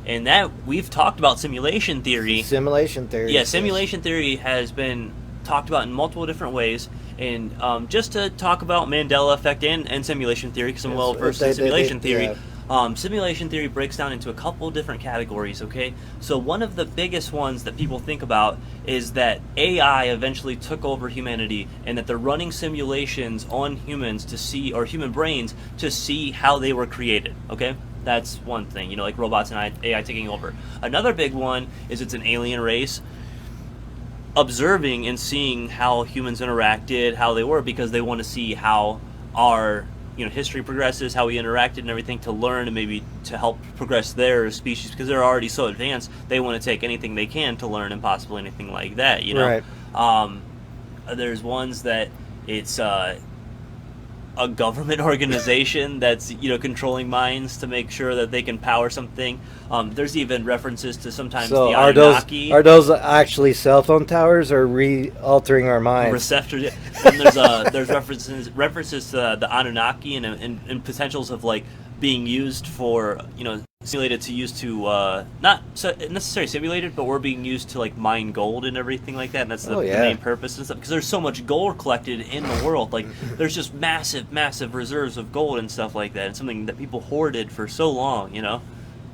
And that we've talked about simulation theory. Simulation theory. Yeah, simulation theory has been talked about in multiple different ways. And just to talk about Mandela effect and simulation theory, because I'm well versed in simulation theory. yeah. Simulation theory breaks down into a couple different categories, okay? So one of the biggest ones that people think about is that AI eventually took over humanity and that they're running simulations on humans to see, or human brains, to see how they were created, okay? That's one thing, you know, like robots and AI taking over. Another big one is it's an alien race observing and seeing how humans interacted, how they were, because they want to see how our, you know, history progresses, how we interacted and everything, to learn and maybe to help progress their species, because they're already so advanced. They want to take anything they can to learn and possibly anything like that, you know. Right. There's ones that it's a government organization that's, you know, controlling minds to make sure that they can power something. There's even references to sometimes So the are Anunnaki. those actually cell phone towers or re-altering our minds? Receptors. And there's references to the Anunnaki and potentials of like being used for, simulated to use to, not necessarily simulated, but we're being used to like mine gold and everything like that, and that's the main purpose and stuff, because there's so much gold collected in the world. Like, there's just massive reserves of gold and stuff like that. It's something that people hoarded for so long,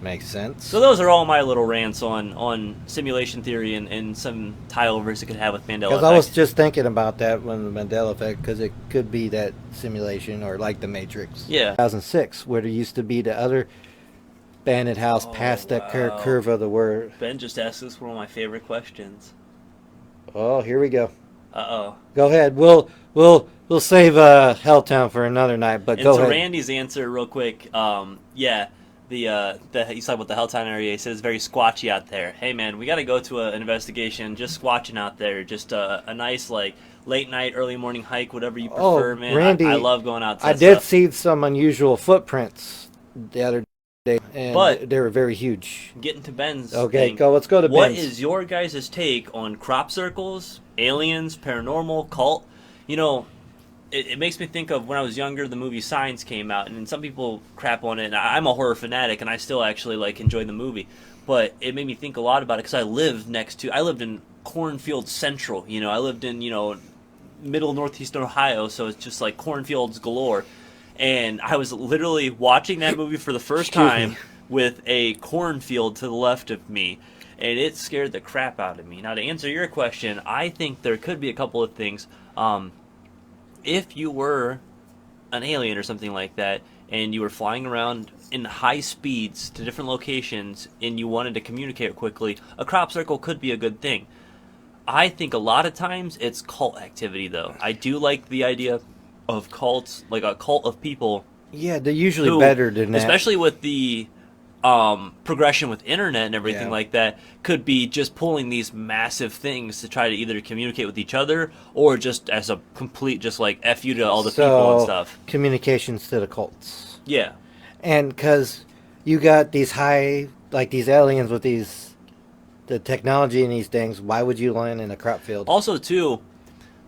Makes sense. So those are all my little rants on simulation theory and some tie-overs it could have with Mandela Effect. Because I was just thinking about that when the Mandela Effect, because it could be that simulation or like the Matrix. Yeah. 2006, where there used to be the other bandit house past that curve of the word. Ben just asked us one of my favorite questions. Oh, here we go. Uh-oh. Go ahead. We'll save Helltown for another night, but go ahead. And to Randy's answer real quick, yeah. He's talking about the Helltown area. He says it's very squatchy out there. Hey man, we got to go to an investigation. Just squatching out there, just a nice like late night, early morning hike, whatever you prefer, man. Randy, I love going out. To I that did stuff. see some unusual footprints the other day, and they were very huge. Getting to Ben's. Okay, thing, let's go to Ben's. What is your guys' take on crop circles, aliens, paranormal, cult? It makes me think of when I was younger, the movie Signs came out, and some people crap on it, and I'm a horror fanatic, and I still actually like enjoy the movie, but it made me think a lot about it, because I lived in Cornfield Central, I lived in, middle northeastern Ohio, so it's just like cornfields galore, and I was literally watching that movie for the first time with a cornfield to the left of me, and it scared the crap out of me. Now, to answer your question, I think there could be a couple of things. If you were an alien or something like that, and you were flying around in high speeds to different locations, and you wanted to communicate quickly, a crop circle could be a good thing. I think a lot of times it's cult activity, though. I do like the idea of cults, like a cult of people. Yeah, they're usually better than that. Especially with the progression with internet and everything like that, could be just pulling these massive things to try to either communicate with each other or just as a complete, just like F you to all the people and stuff. Communications to the cults. Yeah. And because you got these these aliens with the technology in these things, why would you land in a crop field? Also, too,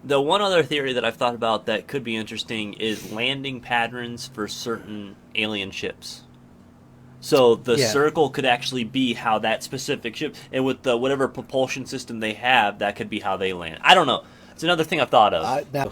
the one other theory that I've thought about that could be interesting is landing patterns for certain alien ships. So the circle could actually be how that specific ship, and with the whatever propulsion system they have, that could be how they land. I don't know. It's another thing I've thought of. Now,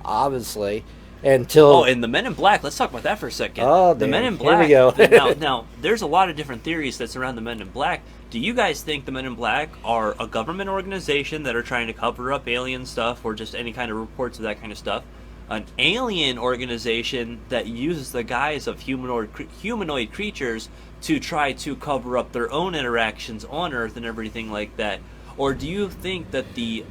obviously, until... Oh, and the Men in Black. Let's talk about that for a second. Oh, the Men in Black. Here we go. now, there's a lot of different theories that surround the Men in Black. Do you guys think the Men in Black are a government organization that are trying to cover up alien stuff, or just any kind of reports of that kind of stuff? An alien organization that uses the guise of humanoid creatures to try to cover up their own interactions on Earth and everything like that? Or do you think that the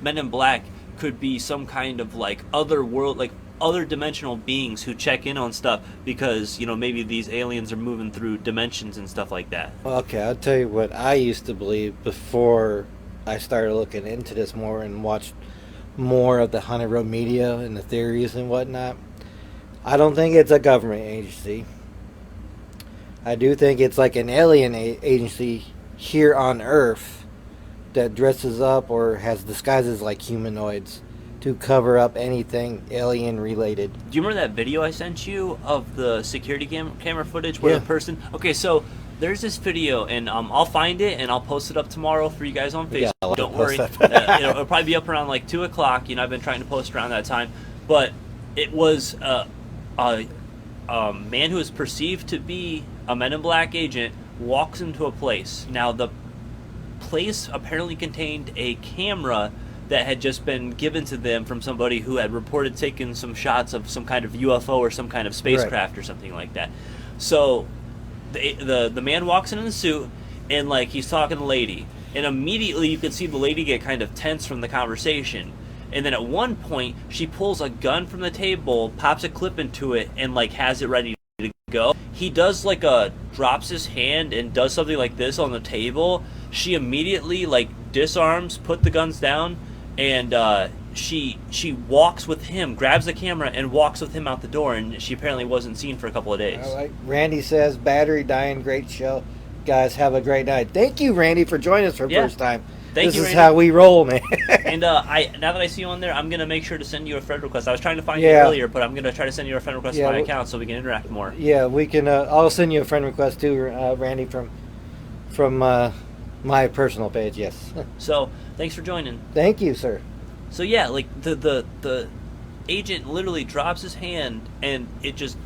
Men in Black could be some kind of like other world, like other dimensional beings who check in on stuff because maybe these aliens are moving through dimensions and stuff like that? Okay, I'll tell you what I used to believe before I started looking into this more and watched more of the Haunted Road media and the theories and whatnot. I don't think it's a government agency. I do think it's like an alien agency here on Earth that dresses up or has disguises like humanoids to cover up anything alien related. Do you remember that video I sent you of the security camera footage where the person... Okay, so there's this video, and I'll find it and I'll post it up tomorrow for you guys on Facebook. Don't worry. It'll probably be up around like 2 o'clock. I've been trying to post around that time. But it was a man who is perceived to be a Men in Black agent walks into a place. Now, the place apparently contained a camera that had just been given to them from somebody who had reported taking some shots of some kind of UFO or some kind of spacecraft or something like that. So the man walks in the suit, and like he's talking to the lady, and immediately you can see the lady get kind of tense from the conversation. And then at one point she pulls a gun from the table, pops a clip into it, and like has it ready to go. He does like drops his hand and does something like this on the table. She immediately like disarms, put the guns down, and she walks with him, grabs the camera, and walks with him out the door, and she apparently wasn't seen for a couple of days. All right. Randy says, battery dying, great show. Guys, have a great night. Thank you, Randy, for joining us for the first time. Thank This you, is Randy. how we roll, man. And now that I see you on there, I'm gonna make sure to send you a friend request. I was trying to find you Yeah. earlier, but I'm gonna try to send you a friend request Yeah, to my well- account so we can interact more. Yeah, we can. I'll send you a friend request too, Randy, from my personal page. Yes. So thanks for joining. Thank you, sir. So yeah, like the agent literally drops his hand, and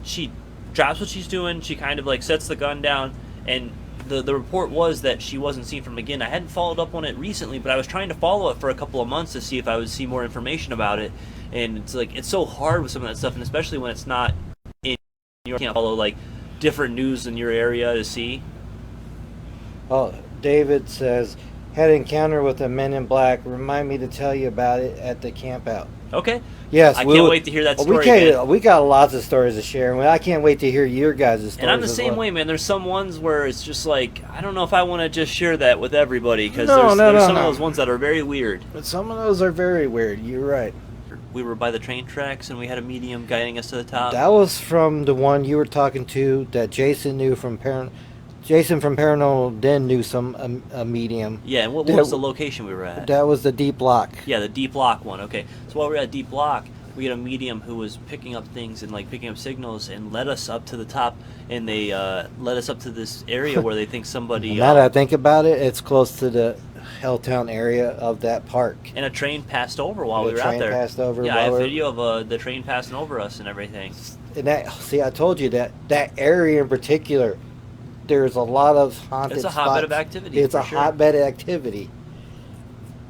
she drops what she's doing. She kind of like sets the gun down, and the report was that she wasn't seen from again. I hadn't followed up on it recently, but I was trying to follow it for a couple of months to see if I would see more information about it. And it's like it's so hard with some of that stuff, and especially when it's not in you can't follow like different news in your area to see. Oh, David says, had an encounter with a men in black. Remind me to tell you about it at the camp out. Okay. Yes, I can't wait to hear that story. We got lots of stories to share, and I can't wait to hear your guys' stories. And I'm the as same well. way, man. There's some ones where it's just like I don't know if I want to just share that with everybody because No, there's no, some no. of those ones that are very weird. But some of those are very weird. You're right. We were by the train tracks and we had a medium guiding us to the top. That was from the one you were talking to that Jason knew from Jason from Paranormal Den knew a medium. Yeah, and what That- was the location we were at? That was the deep lock. Yeah, the deep lock one. Okay, so while we were at deep lock, we had a medium who was picking up things and like picking up signals and led us up to the top, and they led us up to this area where they think somebody. Now that I think about it, it's close to the Helltown area of that park. And a train passed over while The we were out train there. passed over Yeah, I while have we were- video of the train passing over us and everything. And see, I told you that area in particular, there's a lot of haunted It's a hotbed spots. of activity, It's for a sure. hotbed of activity.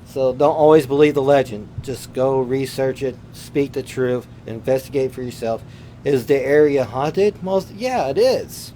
So don't always believe the legend. Just go research it, speak the truth, investigate for yourself. Is the area haunted? Yeah, it is.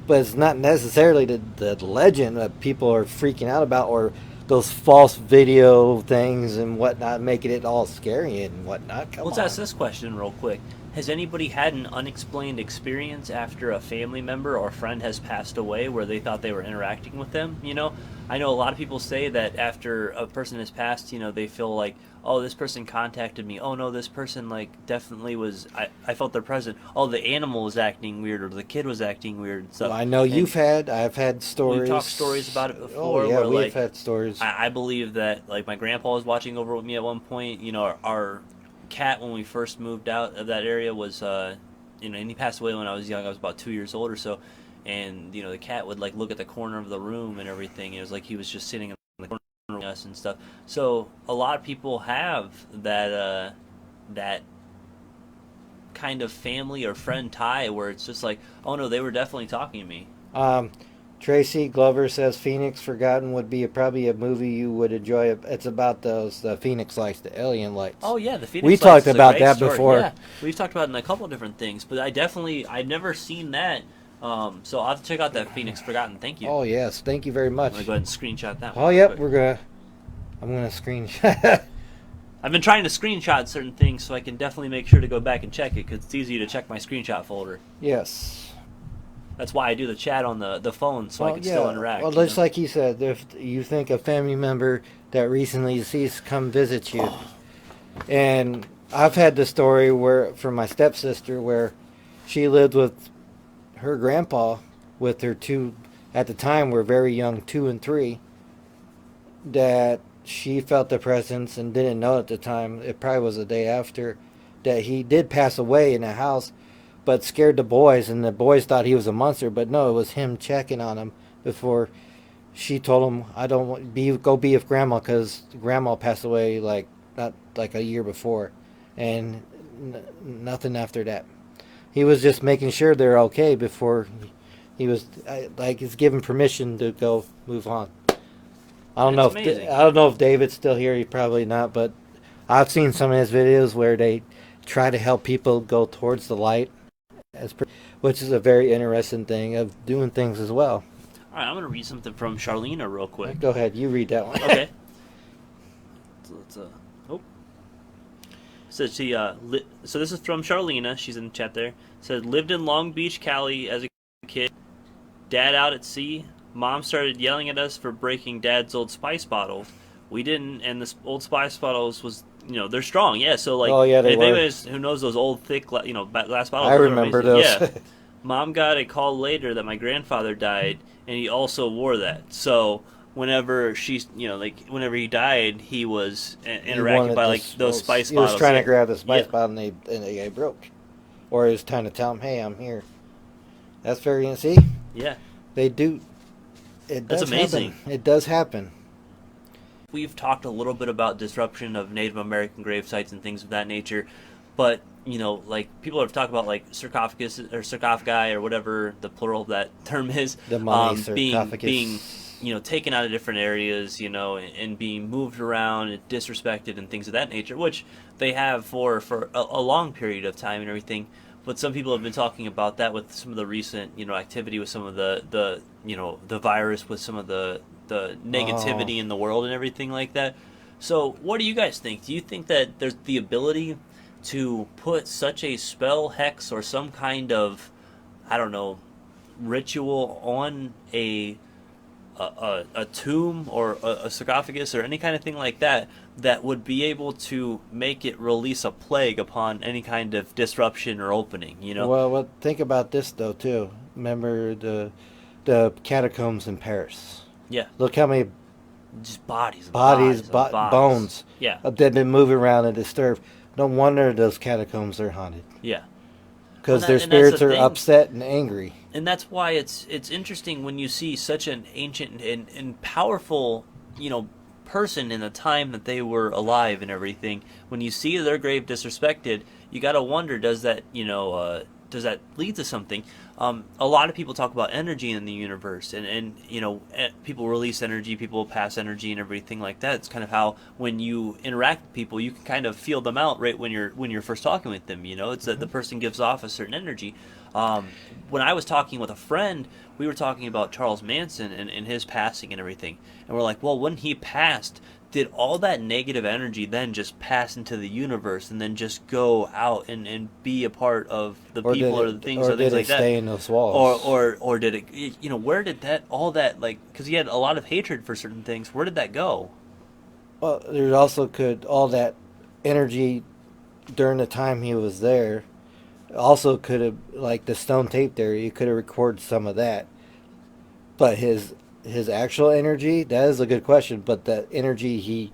But it's not necessarily the legend that people are freaking out about, or those false video things and whatnot, making it all scary and whatnot. Come Let's on. ask this question real quick. Has anybody had an unexplained experience after a family member or friend has passed away where they thought they were interacting with them? You know, I know a lot of people say that after a person has passed, you know, they feel like, oh, this person contacted me. Oh, no, this person, like, definitely was, I felt their presence. Oh, the animal was acting weird or the kid was acting weird and stuff. Well, I know And I've had stories. We've talked stories about it before. Oh, yeah, where, we've like, had stories. I believe that, like, my grandpa was watching over with me at one point. You know, our cat, when we first moved out of that area, was, you know, and he passed away when I was young. I was about 2 years old or so. And, you know, the cat would, like, look at the corner of the room and everything. It was like he was just sitting in the corner with us and stuff. So a lot of people have that, that kind of family or friend tie where it's just like, oh, no, they were definitely talking to me. Tracy Glover says Phoenix Forgotten would be probably a movie you would enjoy. It's about the Phoenix Lights, the alien lights. Oh yeah, the Phoenix We Lights talked is a about great that story. before. Yeah, we've talked about it in a couple of different things, but I've never seen that. So I'll have to check out that Phoenix Forgotten. Thank you. Oh yes, thank you very much. I'm gonna go ahead and screenshot that one. Oh real yep, quick. I'm gonna screenshot. I've been trying to screenshot certain things so I can definitely make sure to go back and check it because it's easy to check my screenshot folder. Yes. That's why I do the chat on the phone so I can still interact. Well, you just know? like he said, if you think a family member that recently deceased come visit you, and I've had the story where from my stepsister where she lived with her grandpa with her two, at the time were very young, 2 and 3, that she felt the presence and didn't know at the time. It probably was the day after that he did pass away in the house, but scared the boys, and the boys thought he was a monster, but no, it was him checking on him before she told him, I don't want go be with grandma because grandma passed away not like a year before, and nothing after that. He was just making sure they're okay before he was he's given permission to go move on. I don't know if David's still here. He's probably not, but I've seen some of his videos where they try to help people go towards the light, which is a very interesting thing of doing things as well. All right, I'm gonna read something from Charlena real quick. Go ahead, you read that one. Okay. So she so this is from Charlena. She's in the chat there. Said lived in Long Beach, Cali as a kid. Dad out at sea. Mom started yelling at us for breaking Dad's old spice bottles. We didn't, and the old spice bottles was, you know, they're strong. Yeah, so like, Oh, yeah, they if were. anybody who knows those old thick, you know, glass bottles. I those are remember amazing. those. Yeah. Mom got a call later that my grandfather died, and he also wore that. So whenever she's, like whenever he died, he was He interacted wanted by this- those spice He bottles. was trying yeah. to grab the spice Yeah. bottle, and they broke. Or he was trying to tell him, "Hey, I'm here." That's very see. Yeah. They do. It That's does amazing. happen. It does happen. We've talked a little bit about disruption of Native American grave sites and things of that nature, but like people have talked about like sarcophagus or sarcophagi or whatever the plural of that term is, The mummy being sarcophagus. taken out of different areas, and being moved around and disrespected and things of that nature, which they have for a long period of time and everything. But some people have been talking about that with some of the recent activity with some of the virus, with some of the negativity in the world and everything like that. So what do you guys think? Do you think that there's the ability to put such a spell, hex, or some kind of, I don't know, ritual on a tomb or a sarcophagus or any kind of thing like that would be able to make it release a plague upon any kind of disruption or opening, Well, think about this though too. Remember the catacombs in Paris. Yeah. Look how many Just bodies, bodies, and bodies. bones Yeah. that have been moving around and disturbed. No wonder those catacombs are haunted. Yeah. Because Well, their and that's the spirits are thing. upset and angry. And that's why it's interesting when you see such an ancient and powerful, person in the time that they were alive and everything. When you see their grave disrespected, you got to wonder, does that lead to something? A lot of people talk about energy in the universe, and people release energy, people pass energy, and everything like that. It's kind of how when you interact with people, you can kind of feel them out right when you're first talking with them. It's that the person gives off a certain energy. When I was talking with a friend, we were talking about Charles Manson and his passing and everything, and we're like, well, when he passed, did all that negative energy then just pass into the universe and then just go out and be a part of the people or the things or things like that? Stay in those walls? Or did it, where did because he had a lot of hatred for certain things, where did that go? Well, there also could all that energy during the time he was there. Also could have, like the stone tape there, you could have recorded some of that. But his actual energy, that is a good question. But the energy he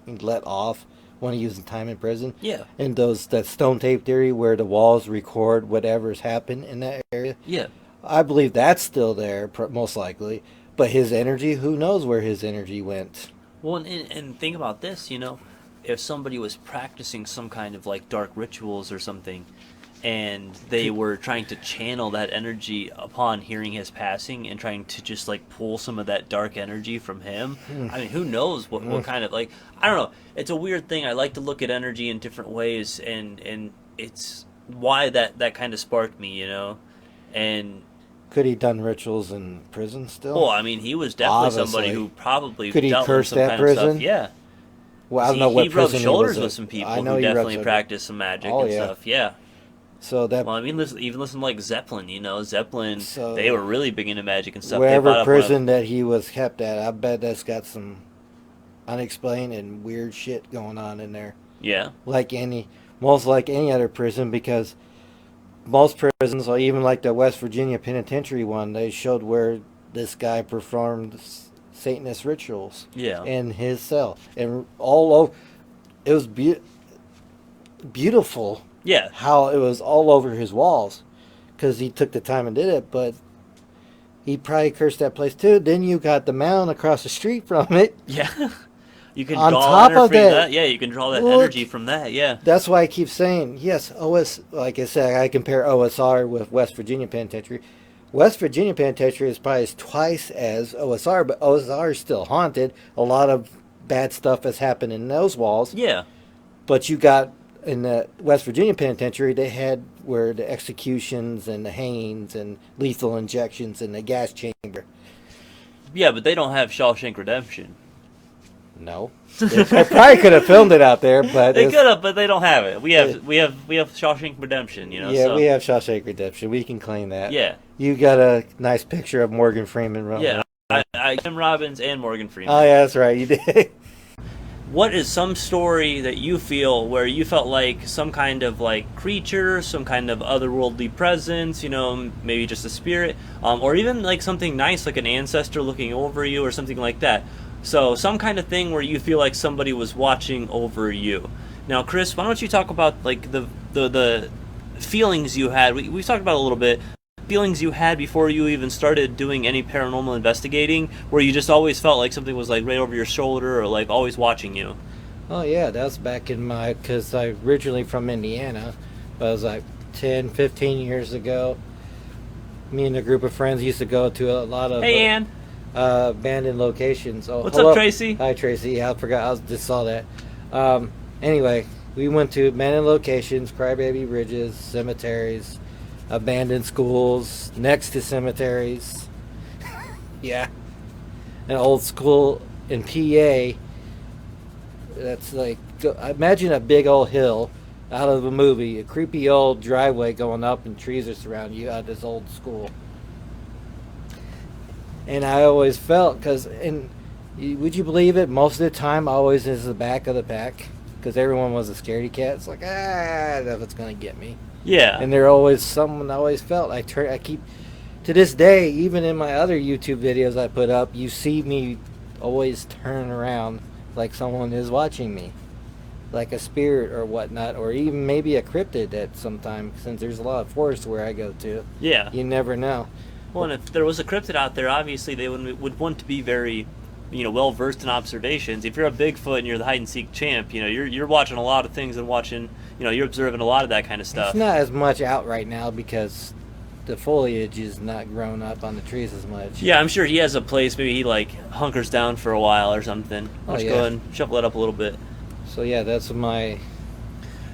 let off when he was in time in prison, Yeah. and that stone tape theory where the walls record whatever's happened in that area, Yeah. I believe that's still there, most likely. But his energy, who knows where his energy went? Well, and think about this, if somebody was practicing some kind of like dark rituals or something, and they were trying to channel that energy upon hearing his passing and trying to just like pull some of that dark energy from him. I mean, who knows what kind of, like, I don't know. It's a weird thing. I like to look at energy in different ways, and it's why that kind of sparked me, and Could he done rituals in prison still? well, I mean, he was definitely somebody Obviously. who probably Could he dealt with curse some that kind of prison? stuff. Yeah. Well, I don't know what he rubbed prison shoulders he was with some people I know who he rubbed definitely shoulders. practiced some magic Oh, and yeah. stuff. Yeah. So that Well, I mean, even listen to like Zeppelin. Zeppelin. So- They were really big into magic and stuff. They wherever bought up prison that he was kept at, I bet that's got some unexplained and weird shit going on in there. Yeah. Most like any other prison, because most prisons, or even like the West Virginia Penitentiary one, they showed where this guy performed Satanist rituals Yeah. in his cell, and all over. It was beautiful Yeah. how it was all over his walls, because he took the time and did it. But he probably cursed that place too. Then you got the mound across the street from it. Yeah. You can On draw top energy of from that- that. Yeah, you can draw that Look. energy from that. Yeah. That's why I keep saying, yes, like I said, I compare OSR with West Virginia Penitentiary. West Virginia Penitentiary is probably twice as OSR, but OSR is still haunted. A lot of bad stuff has happened in those walls. Yeah. But you got, in the West Virginia Penitentiary, they had where the executions and the hangings and lethal injections and the gas chamber. Yeah, but they don't have Shawshank Redemption. No. They probably could have filmed it out there, but They it's- could have, but they don't have it. We have Shawshank Redemption. yeah, So, we have Shawshank Redemption. We can claim that. Yeah. You got a nice picture of Morgan Freeman. Yeah. Tim Robbins and Morgan Freeman. Oh, yeah, that's right. You did. what is some story that you feel where you felt like some kind of like creature, some kind of otherworldly presence, maybe just a spirit, or even like something nice like an ancestor looking over you or something like that. So some kind of thing where you feel like somebody was watching over you. Now, Chris, why don't you talk about like the feelings you had? We talked about it a little bit. Feelings you had before you even started doing any paranormal investigating, where you just always felt like something was like right over your shoulder or like always watching you. Oh yeah, that was back in because I originally from Indiana, but it was like 10, 15 years ago. Me and a group of friends used to go to a lot of Ann. Abandoned locations. Oh, What's hello. up, Tracy? Hi, Tracy. Yeah, I forgot. I just saw that. Anyway, we went to abandoned locations, crybaby bridges, cemeteries, abandoned schools next to cemeteries. Yeah. An old school in PA that's like, imagine a big old hill out of a movie, a creepy old driveway going up and trees are surrounding you at this old school. And I always felt, would you believe it, most of the time I always is the back of the pack because everyone was a scaredy cat. It's like, that's going to get me. Yeah. And there always someone I always felt. I keep to this day, even in my other YouTube videos I put up, you see me always turn around like someone is watching me, like a spirit or whatnot, or even maybe a cryptid at some time. Since there's a lot of forests where I go to, Yeah. you never know. Well, and if there was a cryptid out there, obviously they would want to be very, well versed in observations. If you're a Bigfoot and you're the hide and seek champ, you're watching a lot of things and watching, you're observing a lot of that kind of stuff. It's not as much out right now because the foliage is not grown up on the trees as much. Yeah, I'm sure he has a place. Maybe he like hunkers down for a while or something. Let's go ahead and shuffle it up a little bit. So yeah, that's my.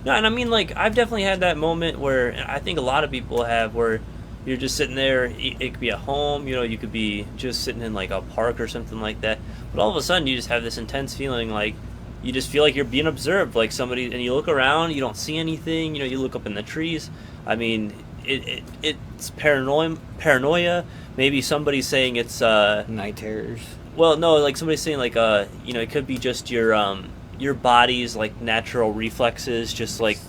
No, and I mean, like, I've definitely had that moment where I think a lot of people have, where you're just sitting there. It could be at home, you could be just sitting in like a park or something like that. But all of a sudden, you just have this intense feeling, like you just feel like you're being observed, like somebody, and you look around, you don't see anything. You look up in the trees. I mean, it's paranoia. Maybe somebody's saying it's Night terrors. Well, no, like somebody's saying like it could be just your body's like natural reflexes, just like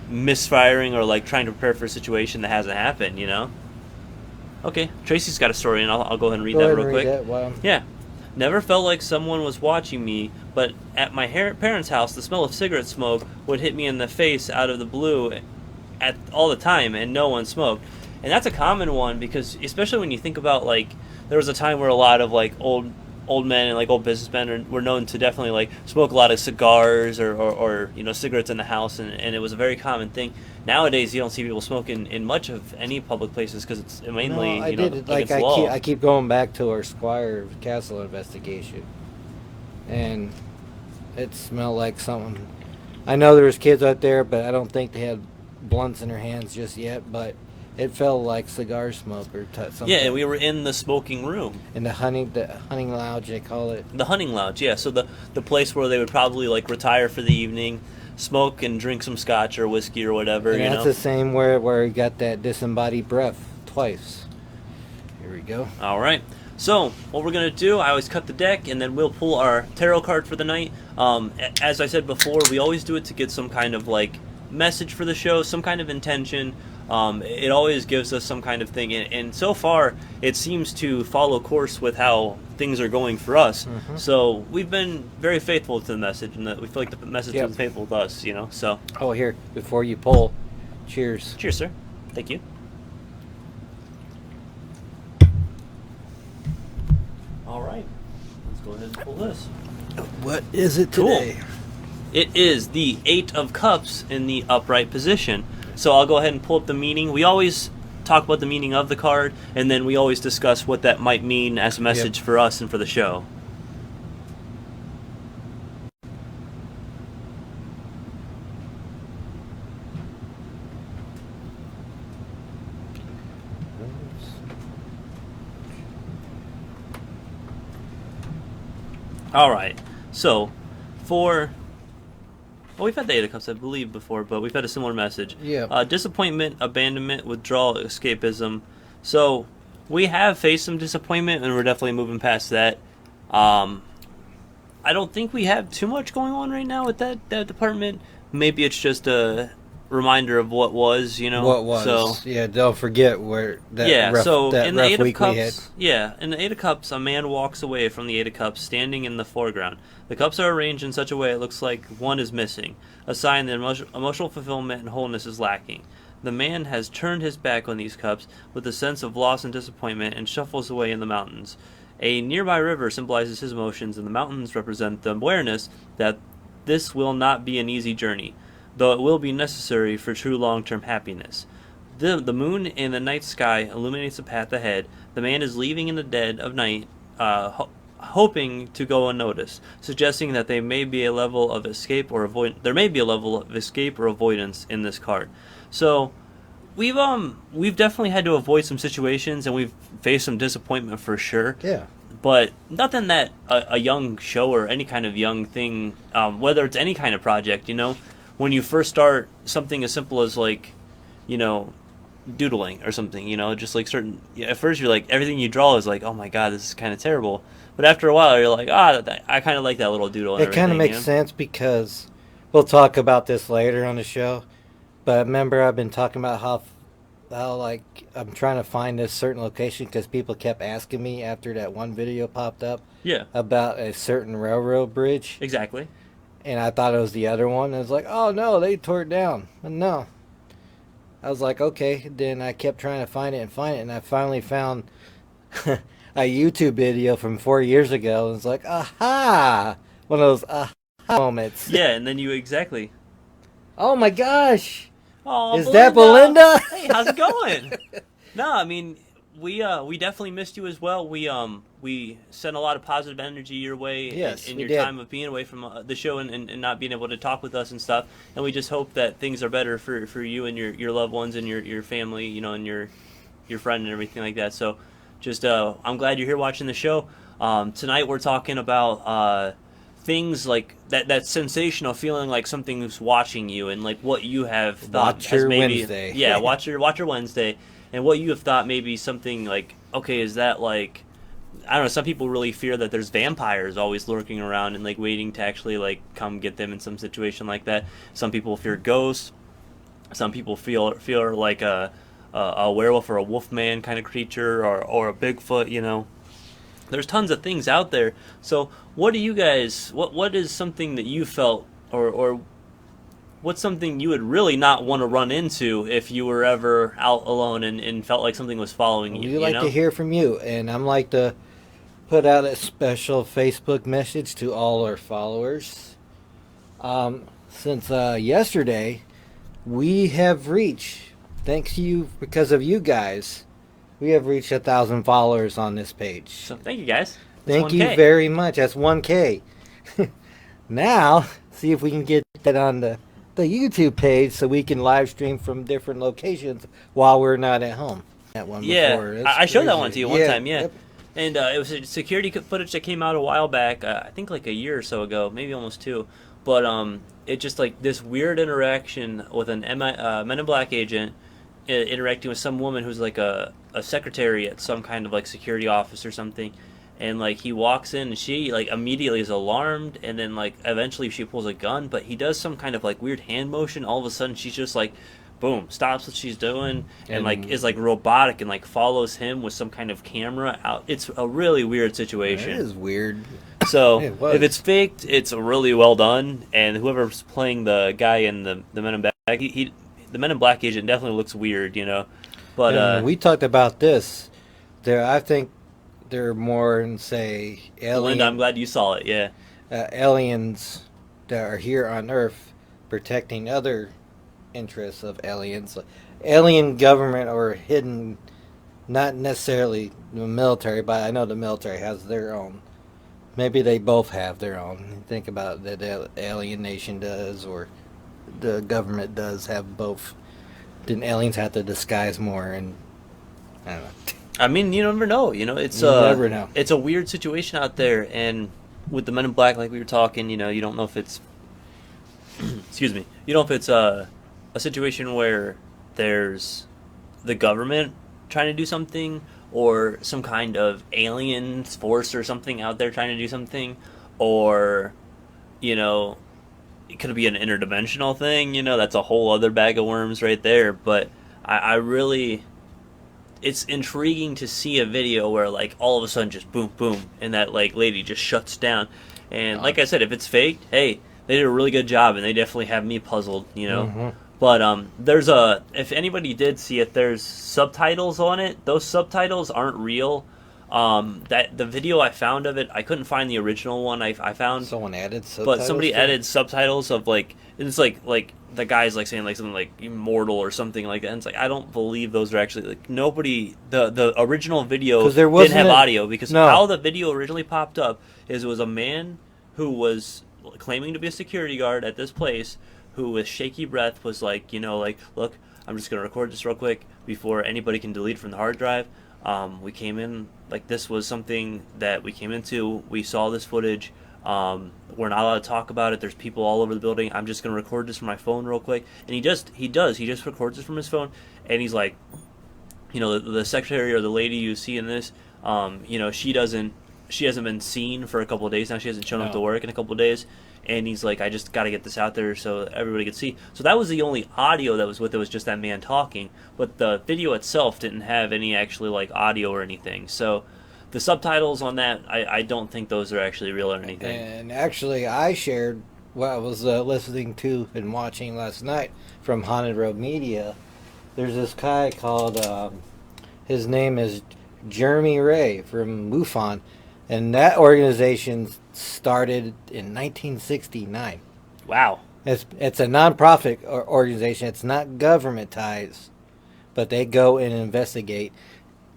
misfiring or like trying to prepare for a situation that hasn't happened. Okay, Tracy's got a story, and I'll go ahead and read that real quick. Wow. Yeah. Never felt like someone was watching me, but at my parents' house, the smell of cigarette smoke would hit me in the face out of the blue all the time, and no one smoked. And that's a common one because, especially when you think about, like, there was a time where a lot of like old men and like old businessmen were known to definitely like smoke a lot of cigars or cigarettes in the house, and it was a very common thing. Nowadays, you don't see people smoking in much of any public places because it's mainly against law. I keep going back to our Squire Castle investigation, and it smelled like something. I know there was kids out there, but I don't think they had blunts in their hands just yet. But it felt like cigar smoke or something. Yeah, and we were in the smoking room. In the hunting lounge, they call it. The hunting lounge, yeah. So the place where they would probably like retire for the evening, smoke and drink some scotch or whiskey or whatever. And that's the same where you got that disembodied breath twice. Here we go. All right. So what we're gonna do, I always cut the deck, and then we'll pull our tarot card for the night. As I said before, we always do it to get some kind of like message for the show, some kind of intention. It always gives us some kind of thing, and so far it seems to follow course with how things are going for us. Mm-hmm. So we've been very faithful to the message, and that we feel like the message Yep. is faithful to us. So Oh, here, before you pull, cheers. cheers, sir. Thank you. All right, let's go ahead and pull this. What is it Cool. today? It is the Eight of Cups in the upright position. So I'll go ahead and pull up the meaning. We always talk about the meaning of the card, and then we always discuss what that might mean as a message for us and for the show. All right. So, we've had the Eight of Cups, I believe, before, but we've had a similar message. Yeah. Disappointment, abandonment, withdrawal, escapism. So, we have faced some disappointment, and we're definitely moving past that. I I don't think we have too much going on right now with that department. Maybe it's just a reminder of what was, What was? So Yeah, don't forget where that yeah. rough, So that in the rough Eight of week we had. Cups, in the Eight of Cups, a man walks away from the Eight of Cups, standing in the foreground. The cups are arranged in such a way it looks like one is missing, a sign that emotional fulfillment and wholeness is lacking. The man has turned his back on these cups with a sense of loss and disappointment and shuffles away in the mountains. A nearby river symbolizes his emotions, and the mountains represent the awareness that this will not be an easy journey, though it will be necessary for true long-term happiness. The moon in the night sky illuminates the path ahead. The man is leaving in the dead of night, hoping to go unnoticed, suggesting that there may be a level of escape or avoidance in this card. So we've definitely had to avoid some situations, and we've faced some disappointment for sure. Yeah. But nothing that a young show or any kind of young thing, whether it's any kind of project, when you first start something as simple as doodling or something, just like at first you're like, everything you draw is like, oh my god, this is kind of terrible. But after a while you're like, I kind of like that little doodle. It kind of makes sense because we'll talk about this later on the show. But remember, I've been talking about how like I'm trying to find this certain location because people kept asking me after that one video popped up. Yeah. About a certain railroad bridge. Exactly. And I thought it was the other one. I was like, oh no, they tore it down. And no. I was like, okay. Then I kept trying to find it, and I finally found a YouTube video from 4 years ago. And it's like, aha! One of those aha moments. Yeah, and then exactly. Oh my gosh! Oh, is that Belinda? Hey, how's it going? No, I mean, we definitely missed you as well. We sent a lot of positive energy your way in your time of being away from the show and not being able to talk with us and stuff. And we just hope that things are better for you and your loved ones and your family, and your friend and everything like that. So just I'm glad you're here watching the show. Tonight we're talking about things like that sensational feeling like something's watching you, and like what you have thought Watch your maybe Wednesday. Yeah, watch your Wednesday, and what you have thought maybe something like, okay, is that like, I don't know, some people really fear that there's vampires always lurking around and like waiting to actually like come get them in some situation like that. Some people fear ghosts. Some people feel like a werewolf or a wolfman kind of creature, or a Bigfoot, There's tons of things out there. So what do you guys, what is something that you felt, or what's something you would really not want to run into if you were ever out alone and felt like something was following you? We like to hear from you, and I'm like to put out a special Facebook message to all our followers. Since yesterday, we have reached, thanks to you, because of you guys, we have reached 1,000 followers on this page. So thank you guys. Thank you very much. That's 1K. Now, see if we can get that on the YouTube page so we can live stream from different locations while we're not at home. That one before. I showed that one to you one time, yeah. Yep. And it was a security footage that came out a while back, I think like a year or so ago, maybe almost 2. But it just like this weird interaction with an Men in Black agent interacting with some woman who's like a secretary at some kind of like security office or something. And like he walks in and she like immediately is alarmed, and then like eventually she pulls a gun, but he does some kind of like weird hand motion. All of a sudden she's just like, boom, stops what she's doing and like is like robotic and like follows him with some kind of camera out. It's a really weird situation. It is weird. So if it's faked, it's really well done, and whoever's playing the guy in the Men in Black, the Men in Black agent definitely looks weird, But we talked about this. I think they're more in, say, alien. Linda, I'm glad you saw it. Yeah, aliens that are here on Earth protecting other interests of aliens, alien government or hidden, not necessarily the military, but I know the military has their own. Maybe they both have their own. Think about that the alien nation does, or the government does have both. Then aliens have to disguise more, and I don't know. I mean, you never know. It's you never know. It's a weird situation out there, and with the Men in Black, like we were talking, you don't know if it's excuse me, you don't know if it's a situation where there's the government trying to do something, or some kind of alien force or something out there trying to do something, or, you know, it could be an interdimensional thing. You know, that's a whole other bag of worms right there. But I really, it's intriguing to see a video where like all of a sudden just boom boom and that like lady just shuts down. And like I said, if it's faked, hey, they did a really good job and they definitely have me puzzled, you know. Mm-hmm. But there's a, if anybody did see it, there's subtitles on it. Those subtitles aren't real. That the video I found of it, I couldn't find the original one. I found Someone added subtitles. but somebody to it? added subtitles of like, it's like the guy's like saying like something like immortal or something like that. And it's like, I don't believe those are actually, like, nobody, the original video 'Cause there didn't wasn't have a- audio, because No. how the video originally popped up is it was a man who was claiming to be a security guard at this place, who with shaky breath was like, you know, like, look, I'm just gonna record this real quick before anybody can delete from the hard drive. We came in, like, this was something that we came into. We saw this footage. We're not allowed to talk about it. There's people all over the building. I'm just gonna record this from my phone real quick. And he just records this from his phone. And he's like, you know, the secretary or the lady you see in this, you know, she hasn't been seen for a couple of days now. She hasn't shown up to work in a couple of days. And he's like, I just got to get this out there so everybody could see. So that was the only audio that was with it, was just that man talking. But the video itself didn't have any actually like audio or anything. So the subtitles on that, I don't think those are actually real or anything. And actually, I shared what I was listening to and watching last night from Haunted Road Media. There's this guy called, his name is Jeremy Ray from MUFON. And that organization started in 1969. Wow. It's a non-profit organization. It's not government ties, but they go and investigate.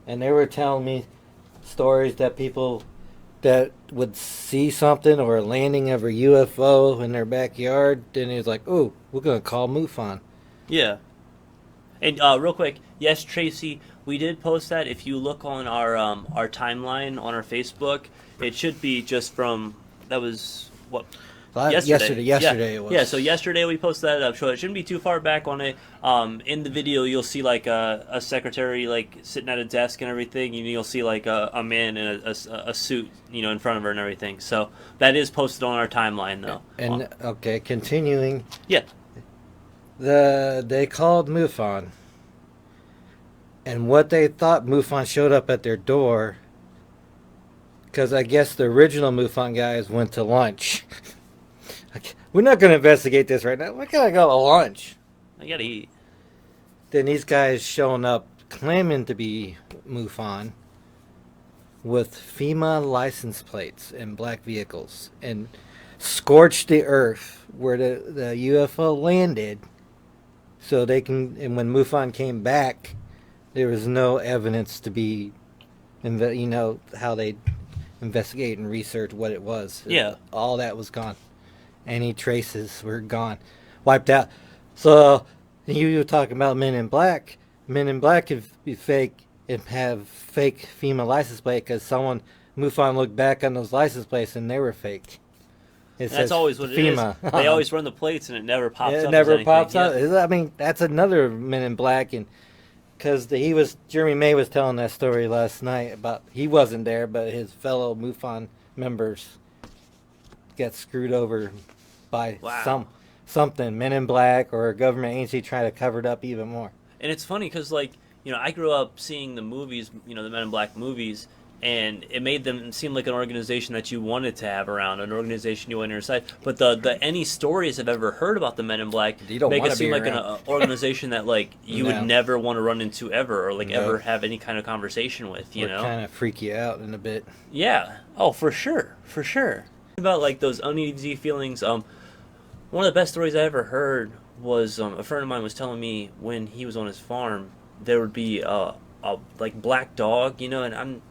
And they were telling me stories that people that would see something or a landing of a UFO in their backyard, then it's like, oh, we're going to call MUFON. Yeah. And real quick, yes, Tracy, we did post that. If you look on our timeline on our Facebook, it should be just from, that was what, yesterday it was. Yeah, so yesterday we posted that up, so it shouldn't be too far back on it. In the video, you'll see like a secretary like sitting at a desk and everything, and you'll see like a man in a suit, you know, in front of her and everything. So that is posted on our timeline though. And okay, continuing. Yeah. They called MUFON, and what they thought, MUFON showed up at their door, because I guess the original MUFON guys went to lunch. We're not going to investigate this right now. We're going to go to lunch. I gotta eat. Then these guys showing up claiming to be MUFON with FEMA license plates and black vehicles, and scorched the earth where the UFO landed. So they can, and when MUFON came back, there was no evidence to be, you know, how they investigate and research what it was. Yeah. All that was gone. Any traces were gone. Wiped out. So, you were talking about Men in Black. Men in Black could be fake and have fake FEMA license plate because MUFON looked back on those license plates and they were fake. That's always what FEMA. it is. They always run the plates and it never pops up. It never as anything. pops Yeah. up. I mean, that's another Men in Black, and because Jeremy May was telling that story last night about, he wasn't there, but his fellow MUFON members got screwed over by something, Men in Black or a government agency trying to cover it up even more. And it's funny because, like, you know, I grew up seeing the movies, you know, the Men in Black movies, and it made them seem like an organization that you wanted to have around, an organization you wanted on your side. But the any stories I've ever heard about the Men in Black You don't make wanna it seem be like an around. organization that, like, you No. would never want to run into ever, or, like, No. ever have any kind of conversation with, you know? Kind of freak you out in a bit. Yeah. Oh, for sure. For sure. About, like, those uneasy feelings, one of the best stories I ever heard was a friend of mine was telling me when he was on his farm, there would be a like black dog, you know, and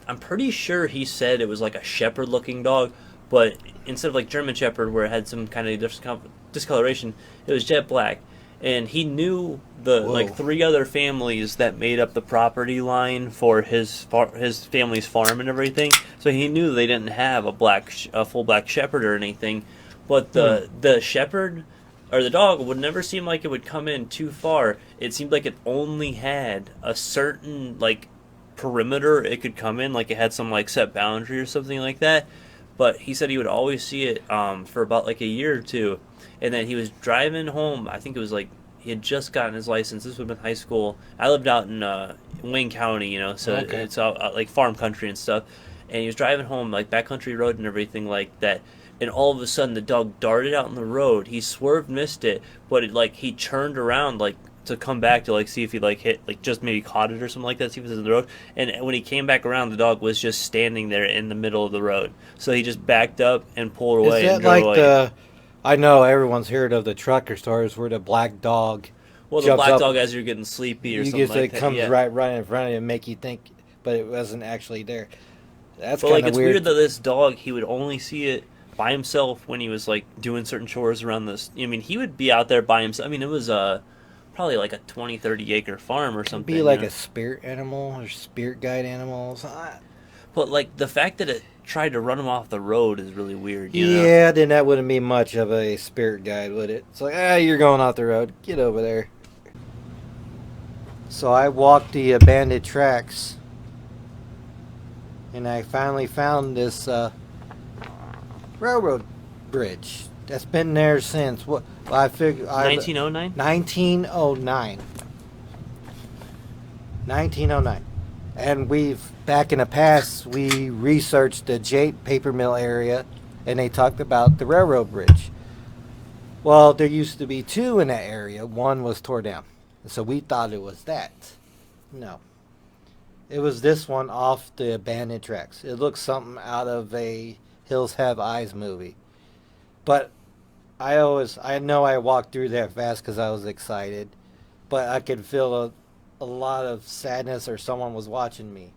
I'm pretty sure he said it was like a shepherd looking dog, but instead of like German shepherd where it had some kind of discoloration, it was jet black. And he knew the like 3 other families that made up the property line for his family's farm and everything. So he knew they didn't have a full black shepherd or anything. But the shepherd or the dog would never seem like it would come in too far. It seemed like it only had a certain like perimeter it could come in, like it had some like set boundary or something like that. but he said he would always see it for about like a year or two, and then he was driving home. I think it was like he had just gotten his license. This would have been high school. I lived out in Wayne County, you know, so Okay. it's out like farm country and stuff. And he was driving home like backcountry road and everything like that. And all of a sudden, the dog darted out in the road. He swerved, missed it, but it like he turned around like to come back to like see if he like hit like just maybe caught it or something like that. See if it was in the road. And when he came back around, the dog was just standing there in the middle of the road. So he just backed up and pulled away. Is that and drove like away. the? I know everyone's heard of the trucker stories where the black dog. Well, the jumps black up, dog as you're getting sleepy or you something just like it that. comes Yeah. right in front of you and make you think, but it wasn't actually there. That's But kind like of it's weird. weird that this dog he would only see it by himself when he was like doing certain chores around this. I mean, he would be out there by himself. I mean, it was probably like a 20-30 acre farm or It'd something. be like you know? a spirit animal or spirit guide animals. But like the fact that it tried to run him off the road is really weird. You know? Yeah, then that wouldn't be much of a spirit guide, would it? It's like, you're going off the road. Get over there. So I walked the abandoned tracks, and I finally found this railroad bridge that's been there since what? Well, I figured 1909. 1909. 1909. And back in the past, we researched the Jate paper mill area, and they talked about the railroad bridge. Well, there used to be two in that area. One was tore down. So we thought it was that. No. It was this one off the abandoned tracks. It looks something out of a Hills Have Eyes movie. But I know I walked through there fast because I was excited. But I could feel a lot of sadness or someone was watching me.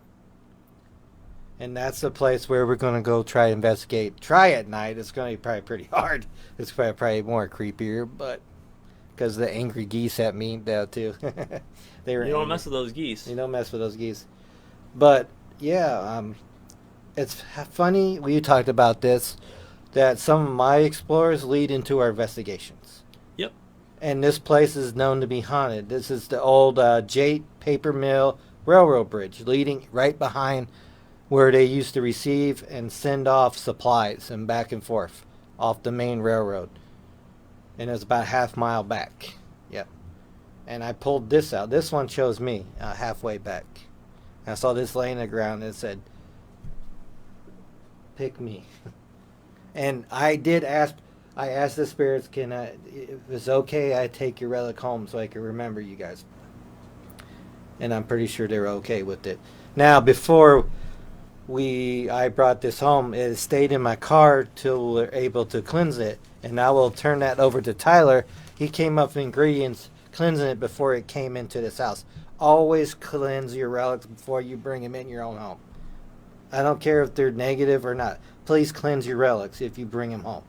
And that's the place where we're going to go try to investigate. Try at night. It's going to be probably pretty hard. It's probably more creepier, but because the angry geese at me there too. They were You don't angry. mess with those geese. You don't mess with those geese. But yeah, it's funny. We talked about this that some of my explorers lead into our investigations. Yep. And this place is known to be haunted. This is the old Jate paper mill railroad bridge leading right behind where they used to receive and send off supplies and back and forth off the main railroad. And it was about a half mile back. Yep. And I pulled this out. This one shows me halfway back. And I saw this laying on the ground and it said, "Pick me." And I asked the spirits, if it's okay, I take your relic home so I can remember you guys. And I'm pretty sure they were okay with it. Now, before I brought this home, it stayed in my car till we're able to cleanse it. And I will turn that over to Tylor. He came up with ingredients, cleansing it before it came into this house. Always cleanse your relics before you bring them in your own home. I don't care if they're negative or not. Please cleanse your relics if you bring them home.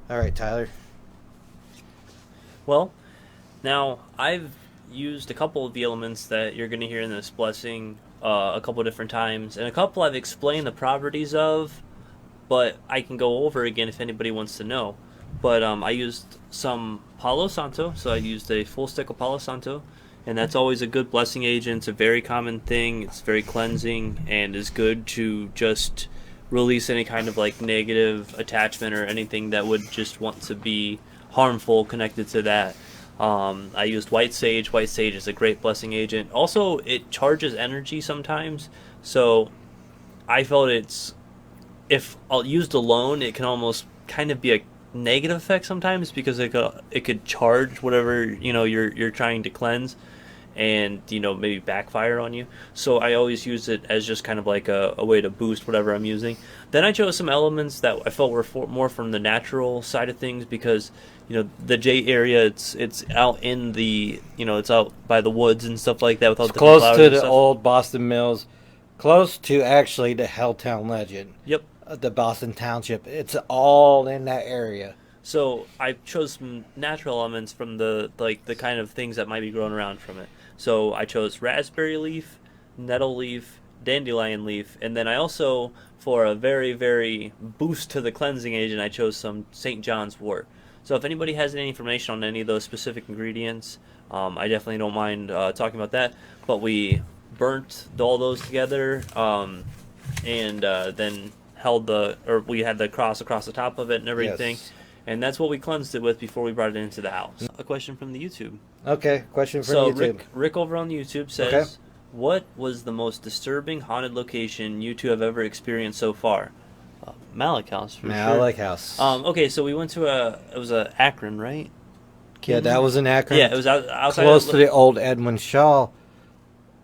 All right, Tylor. Well, now I've used a couple of the elements that you're going to hear in this blessing a couple different times, and a couple I've explained the properties of, but I can go over again if anybody wants to know. But I used some Palo Santo, so I used a full stick of Palo Santo, and that's always a good blessing agent. It's a very common thing. It's very cleansing and is good to just release any kind of like negative attachment or anything that would just want to be harmful connected to that. I used white sage. White sage is a great blessing agent. Also, it charges energy sometimes, so I felt if used alone, it can almost kind of be a negative effect sometimes because it could charge whatever you're trying to cleanse, and maybe backfire on you. So I always use it as just kind of like a way to boost whatever I'm using. Then I chose some elements that I felt were more from the natural side of things because the J area it's out in the it's out by the woods and stuff like that with all It's the close flowers to and the stuff. old Boston Mills. Close to actually the Helltown legend. Yep. The Boston Township. It's all in that area. So I chose some natural elements from the kind of things that might be growing around from it. So I chose raspberry leaf, nettle leaf, dandelion leaf, and then I also, for a very, very boost to the cleansing agent, I chose some St. John's wort. So if anybody has any information on any of those specific ingredients, I definitely don't mind talking about that. But we burnt all those together and then we had the cross across the top of it and everything. Yes. And that's what we cleansed it with before we brought it into the house. A question from the YouTube. Okay, question from So YouTube. Rick over on YouTube says, Okay. "What was the most disturbing haunted location you two have ever experienced so far?" Malik House, for Malik House. Okay, so we went to it was Akron, right? Yeah, that was in Akron. Yeah, it was outside. Close to the old Edmund Shaw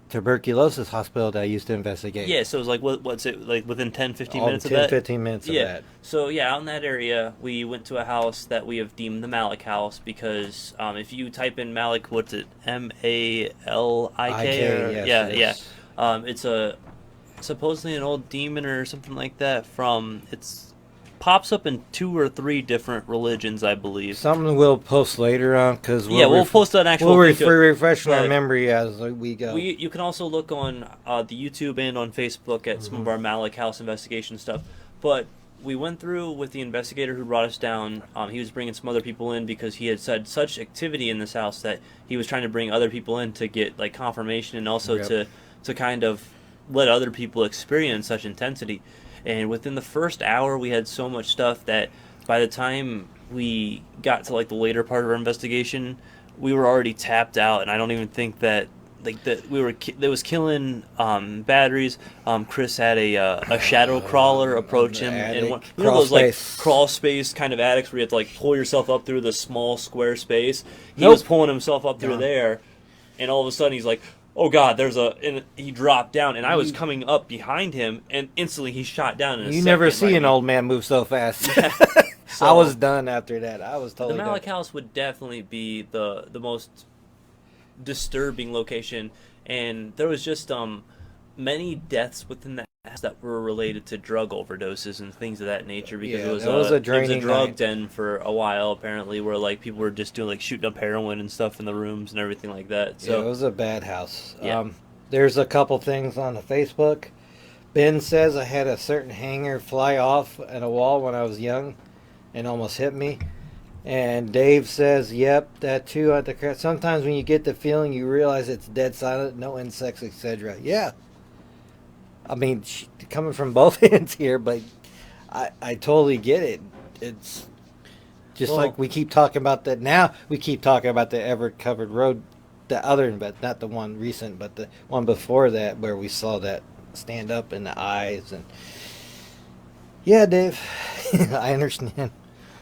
tuberculosis hospital that I used to investigate. Yeah, so it was like, what's it, like within 10, 15 All minutes 10, of that? 15 minutes of Yeah. that. So, yeah, out in that area, we went to a house that we have deemed the Malik House because if you type in Malik, what's it? Malik? Yes, Yeah, it yeah. is. It's supposedly an old demon or something like that pops up in 2 or 3 different religions, I believe. Something we'll post later on because we'll post an actual We'll link to it. refresh our But memory as we go. You can also look on the YouTube and on Facebook at some of our Malik House investigation stuff. But we went through with the investigator who brought us down. He was bringing some other people in because he had said such activity in this house that he was trying to bring other people in to get like confirmation and also Yep. to kind of let other people experience such intensity. And within the first hour, we had so much stuff that by the time we got to like the later part of our investigation, we were already tapped out. And I don't even think that that was killing batteries. Chris had a shadow crawler approach him, and those like crawl space kind of attics where you have to like pull yourself up through the small square space. He was pulling himself up through there, and all of a sudden he's like, "Oh God, and he dropped down, and I was coming up behind him, and instantly he shot down. In a You never second, see right? an old man move so fast. So, I was done after that. I was totally the Malik done. House would definitely be the most disturbing location, and there was just many deaths within that house that were related to drug overdoses and things of that nature because Yeah, it was that was a a draining drug night. den for a while apparently, where like people were just doing like shooting up heroin and stuff in the rooms and everything like that. So Yeah, it was a bad house. Yeah. There's a couple things on the Facebook. Ben says I had a certain hanger fly off at a wall when I was young and almost hit me. And Dave says, yep, that too. Sometimes when you get the feeling, you realize it's dead silent, no insects, etc. Yeah. I mean, coming from both ends here, but I totally get it. It's just like we keep talking about that now. We keep talking about the ever-covered road, the other, but not the one recent, but the one before that where we saw that stand up in the eyes. And yeah, Dave, I understand.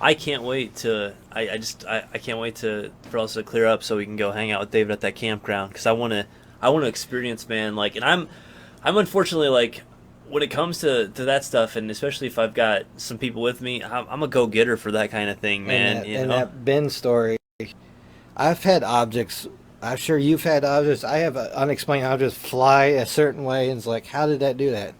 I can't wait to I can't wait for us to clear up so we can go hang out with David at that campground because I want to experience, man, like, and I'm unfortunately, like, when it comes to that stuff, and especially if I've got some people with me, I'm a go-getter for that kind of thing, man. And that Ben story, I've had objects, I'm sure you've had objects, I have unexplained objects fly a certain way, and it's like, how did that do that?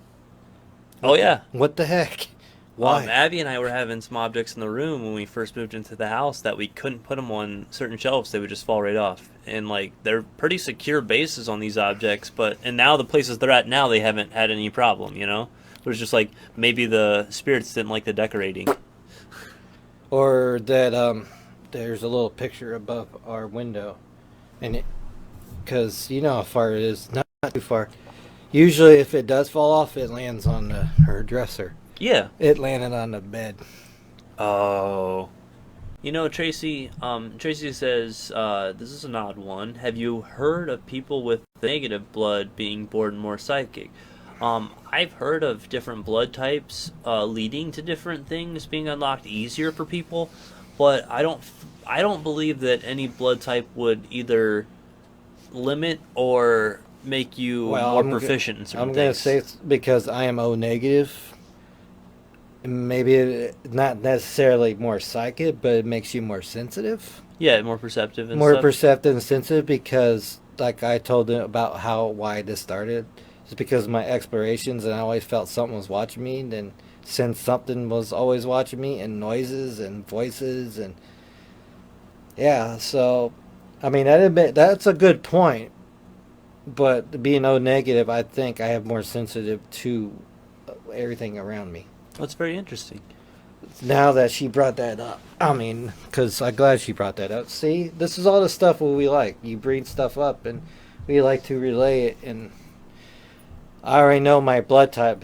Oh yeah. What the heck? Why? Abby and I were having some objects in the room when we first moved into the house that we couldn't put them on certain shelves. They would just fall right off. And, like, they're pretty secure bases on these objects, and now the places they're at now, they haven't had any problem, you know? It was just like, maybe the spirits didn't like the decorating. Or that there's a little picture above our window, and because you know how far it is, not too far. Usually if it does fall off, it lands on her dresser. Yeah. It landed on the bed. Oh. You know, Tracy says, this is an odd one. Have you heard of people with negative blood being born more psychic? I've heard of different blood types leading to different things being unlocked easier for people, but I don't believe that any blood type would either limit or make you more proficient in certain things. I'm going to say it's because I am O negative. Maybe not necessarily more psychic, but it makes you more sensitive. Yeah, more perceptive and more stuff. perceptive and sensitive because, like I told them about why this started, it's because of my explorations, and I always felt something was watching me, and then since something was always watching me, and noises and voices, and yeah, so I mean that's a good point. But being O negative, I think I have more sensitive to everything around me. That's very interesting. Now that she brought that up, I mean, because I'm glad she brought that up. See, this is all the stuff we like. You bring stuff up, and we like to relay it. And I already know my blood type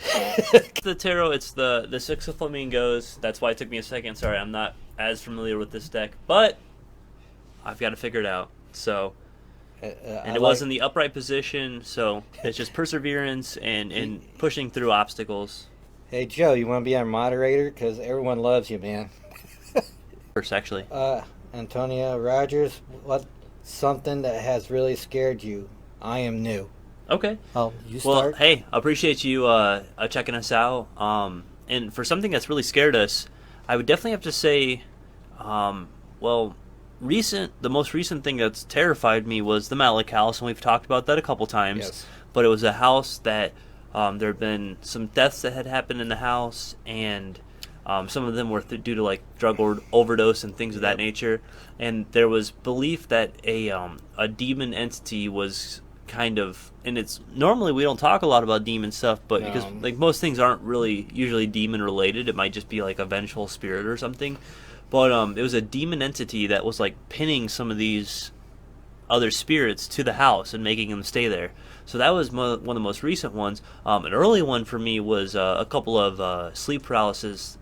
The tarot, it's the Six of Flamingos. That's why it took me a second. Sorry, I'm not as familiar with this deck, but I've got to figure it out. So, and it was in the upright position, so it's just perseverance and pushing through obstacles. Hey, Joe, you want to be our moderator? Because everyone loves you, man. First, actually. Antonia Rogers, what something that has really scared you? I am new. Okay. Oh, you start? Well, hey, I appreciate you checking us out. And for something that's really scared us, I would definitely have to say, the most recent thing that's terrified me was the Malik house, and we've talked about that a couple times. Yes. But it was a house that there had been some deaths that had happened in the house, and some of them were due to like drug overdose and things of that nature. And there was belief that a demon entity was kind of, and it's normally we don't talk a lot about demon stuff, but because like most things aren't really usually demon related, it might just be like a vengeful spirit or something. But it was a demon entity that was like pinning some of these other spirits to the house and making them stay there. So that was one of the most recent ones. An early one for me was a couple of sleep paralysis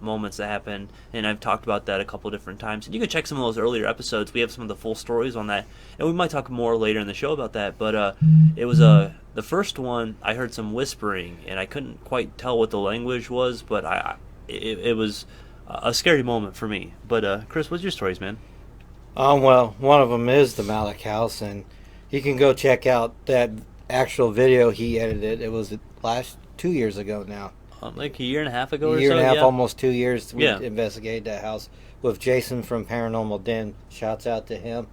moments that happened, and I've talked about that a couple of different times. And you can check some of those earlier episodes. We have some of the full stories on that, and we might talk more later in the show about that. But it was the first one. I heard some whispering, and I couldn't quite tell what the language was, but it was a scary moment for me. But Chris, what's your stories, man? Well, one of them is the Malik house, and you can go check out that actual video he edited. It was 2 years ago now. Like a year and a half ago or so? A year and a half, yeah. almost 2 years, we investigated that house with Jason from Paranormal Den. Shouts out to him.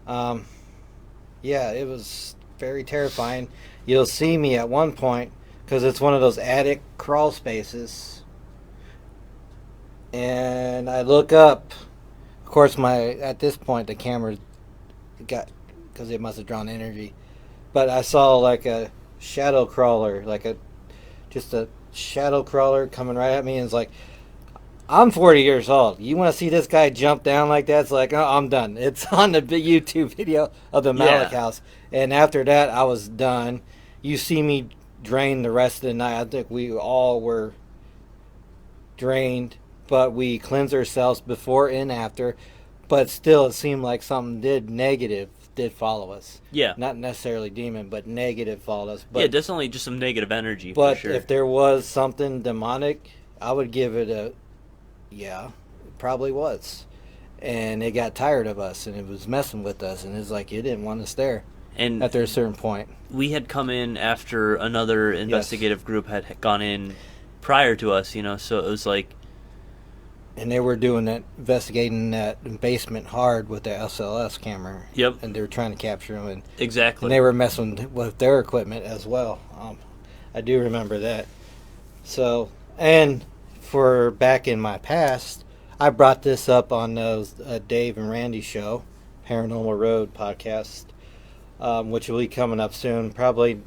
Yeah, it was very terrifying. You'll see me at one point, because it's one of those attic crawl spaces. And I look up. Of course, at this point, the camera got, because it must have drawn energy. But I saw like a shadow crawler, just a shadow crawler coming right at me, and it's like, I'm 40 years old. You want to see this guy jump down like that? It's like, oh, I'm done. It's on the big YouTube video of the Malik house. And after that, I was done. You see me drain the rest of the night. I think we all were drained, but we cleansed ourselves before and after. But still, it seemed like something negative did follow us. Yeah. Not necessarily demon, but negative followed us. But, yeah, definitely just some negative energy, but for sure. if there was something demonic, I would give it a, yeah, it probably was. And it got tired of us, and it was messing with us, and it's like it didn't want us there. And after a certain point, we had come in after another investigative group had gone in prior to us, so it was like, and they were doing that, investigating that basement hard with the SLS camera. Yep. And they were trying to capture them. And, exactly. And they were messing with their equipment as well. I do remember that. So, and for back in my past, I brought this up on those Dave and Randy show, Paranormal Road podcast, which will be coming up soon. Probably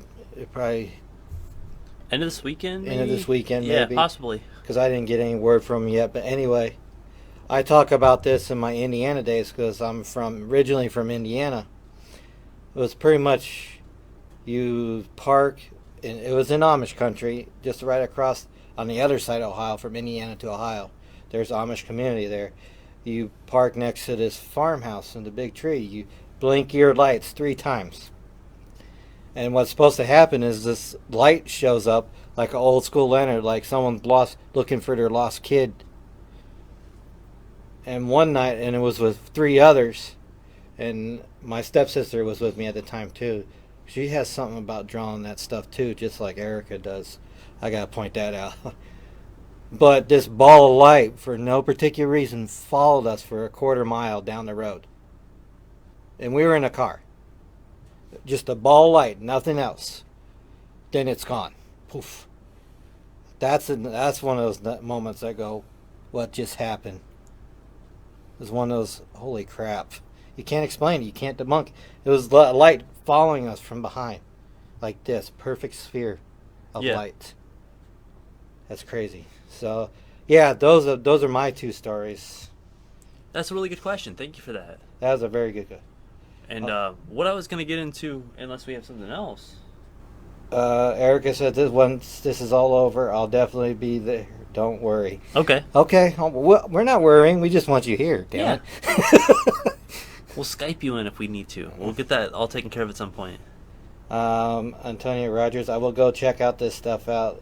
end of this weekend. End of this weekend, yeah, maybe. Possibly. Because I didn't get any word from him yet. But anyway, I talk about this in my Indiana days because I'm originally from Indiana. It was pretty much you park, and it was in Amish country, just right across on the other side of Ohio, from Indiana to Ohio. There's Amish community there. You park next to this farmhouse in the big tree. You blink your lights 3 times. And what's supposed to happen is this light shows up like an old school lantern, like someone looking for their lost kid. And one night, and it was with 3 others, and my stepsister was with me at the time too. She has something about drawing that stuff too, just like Erica does. I gotta point that out. But this ball of light, for no particular reason, followed us for a quarter mile down the road. And we were in a car. Just a ball of light, nothing else. Then it's gone. Poof. That's one of those moments I go, what just happened? It's one of those, holy crap. You can't explain it. You can't debunk it. It was light following us from behind. Like this. Perfect sphere of light. That's crazy. So, yeah, those are my 2 stories. That's a really good question. Thank you for that. That was a very good question. And what I was going to get into, unless we have something else. Erica said this once this is all over, I'll definitely be there. Don't worry. Okay. Okay. We're not worrying. We just want you here. Damn it. We'll Skype you in if we need to. We'll get that all taken care of at some point. Antonio Rogers, I will go check out this stuff out.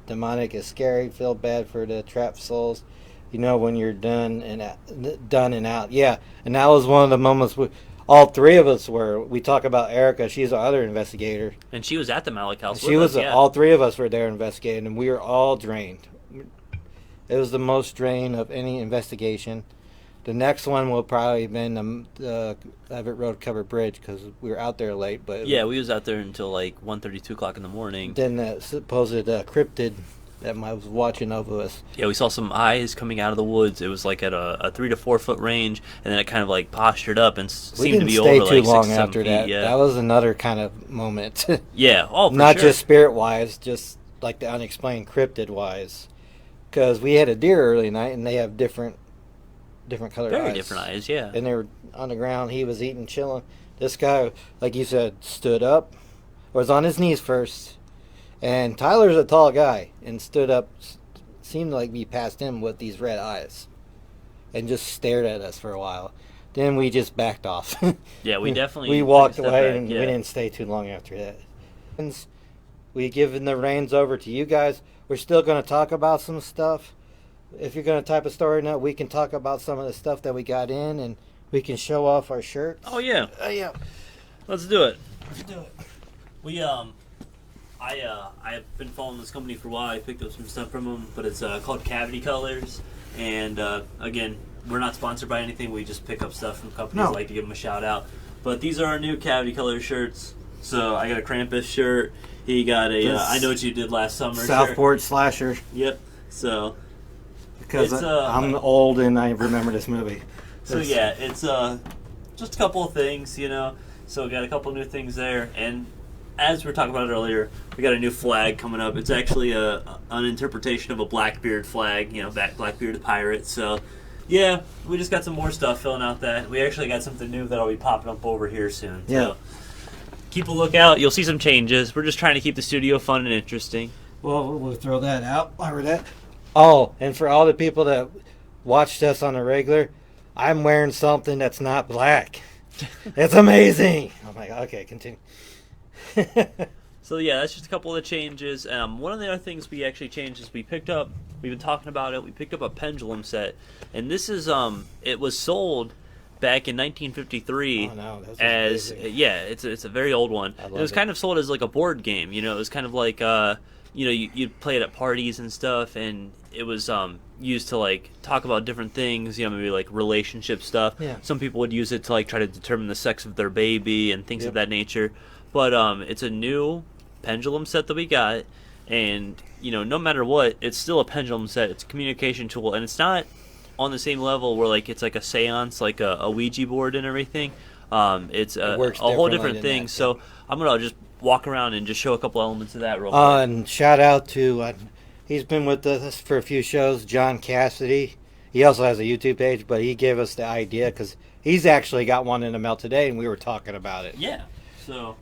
Demonic is scary. Feel bad for the trapped souls. You know when you're done and out. Yeah, and that was one of the moments all three of us were. We talk about Erica. She's our other investigator. And she was at the Malik house. She was. All three of us were there investigating, and we were all drained. It was the most drained of any investigation. The next one will probably have been the Everett Road Covered Bridge because we were out there late. But yeah, we was out there until like 1:30, 2 o'clock in the morning. Then the supposed cryptid that I was watching over us. Yeah, we saw some eyes coming out of the woods. It was like at a 3 to 4 foot range, and then it kind of like postured up and seemed to be over like 6 to 7 feet. We didn't stay too long after that. Yeah. That was another kind of moment. Yeah, for not sure. Just spirit wise, just like the unexplained cryptid wise. Because we had a deer early night, and they have different colored eyes. Very different eyes, yeah. And they were on the ground. He was eating, chilling. This guy, like you said, stood up, was on his knees first, and Tyler's a tall guy, and stood up, seemed like we passed him with these red eyes, and just stared at us for a while. Then we just backed off. Yeah, we definitely we walked away, and yeah. we didn't stay too long after that. We given the reins over to you guys. We're still going to talk about some stuff. If you're going to type a story note, we can talk about some of the stuff that we got in, and we can show off our shirts. Oh yeah, yeah. Let's do it. Let's do it. We I've been following this company for a while. I picked up some stuff from them, but it's called Cavity Colors. And again, we're not sponsored by anything. We just pick up stuff from companies. No. Like to give them a shout out. But these are our new Cavity Color shirts. So I got a Krampus shirt. He got a I Know What You Did Last Summer Southport shirt. Slasher. Yep. So because I'm old and I remember this movie. So yeah, it's just a couple of things, you know. So we got a couple new things there, and as we were talking about it earlier, we got a new flag coming up. It's actually an interpretation of a Blackbeard flag, you know, Blackbeard the pirate. So yeah, we just got some more stuff filling out that. We actually got something new that'll be popping up over here soon. Yeah. So keep a lookout. You'll see some changes. We're just trying to keep the studio fun and interesting. Well, we'll throw that out. Remember that? Oh, and for all the people that watched us on a regular, I'm wearing something that's not black. It's amazing. I'm like, okay, continue. So yeah, that's just a couple of the changes. One of the other things we actually changed is we've been talking about it, we picked up a pendulum set. And this is, it was sold back in 1953 as, yeah, it's a very old one. It was kind of sold as like a board game, you know, it was kind of like, you know, you'd play it at parties and stuff, and it was used to like talk about different things, you know, maybe like relationship stuff. Yeah. Some people would use it to like try to determine the sex of their baby and things of that nature. But it's a new pendulum set that we got, and you know, no matter what, it's still a pendulum set. It's a communication tool, and it's not on the same level where like it's like a seance, like a Ouija board and everything. It's a whole different thing. So I'm gonna just walk around and just show a couple elements of that real quick. And shout out to he's been with us for a few shows, John Cassidy. He also has a YouTube page, but he gave us the idea because he's actually got one in the mail today, and we were talking about it. Yeah. So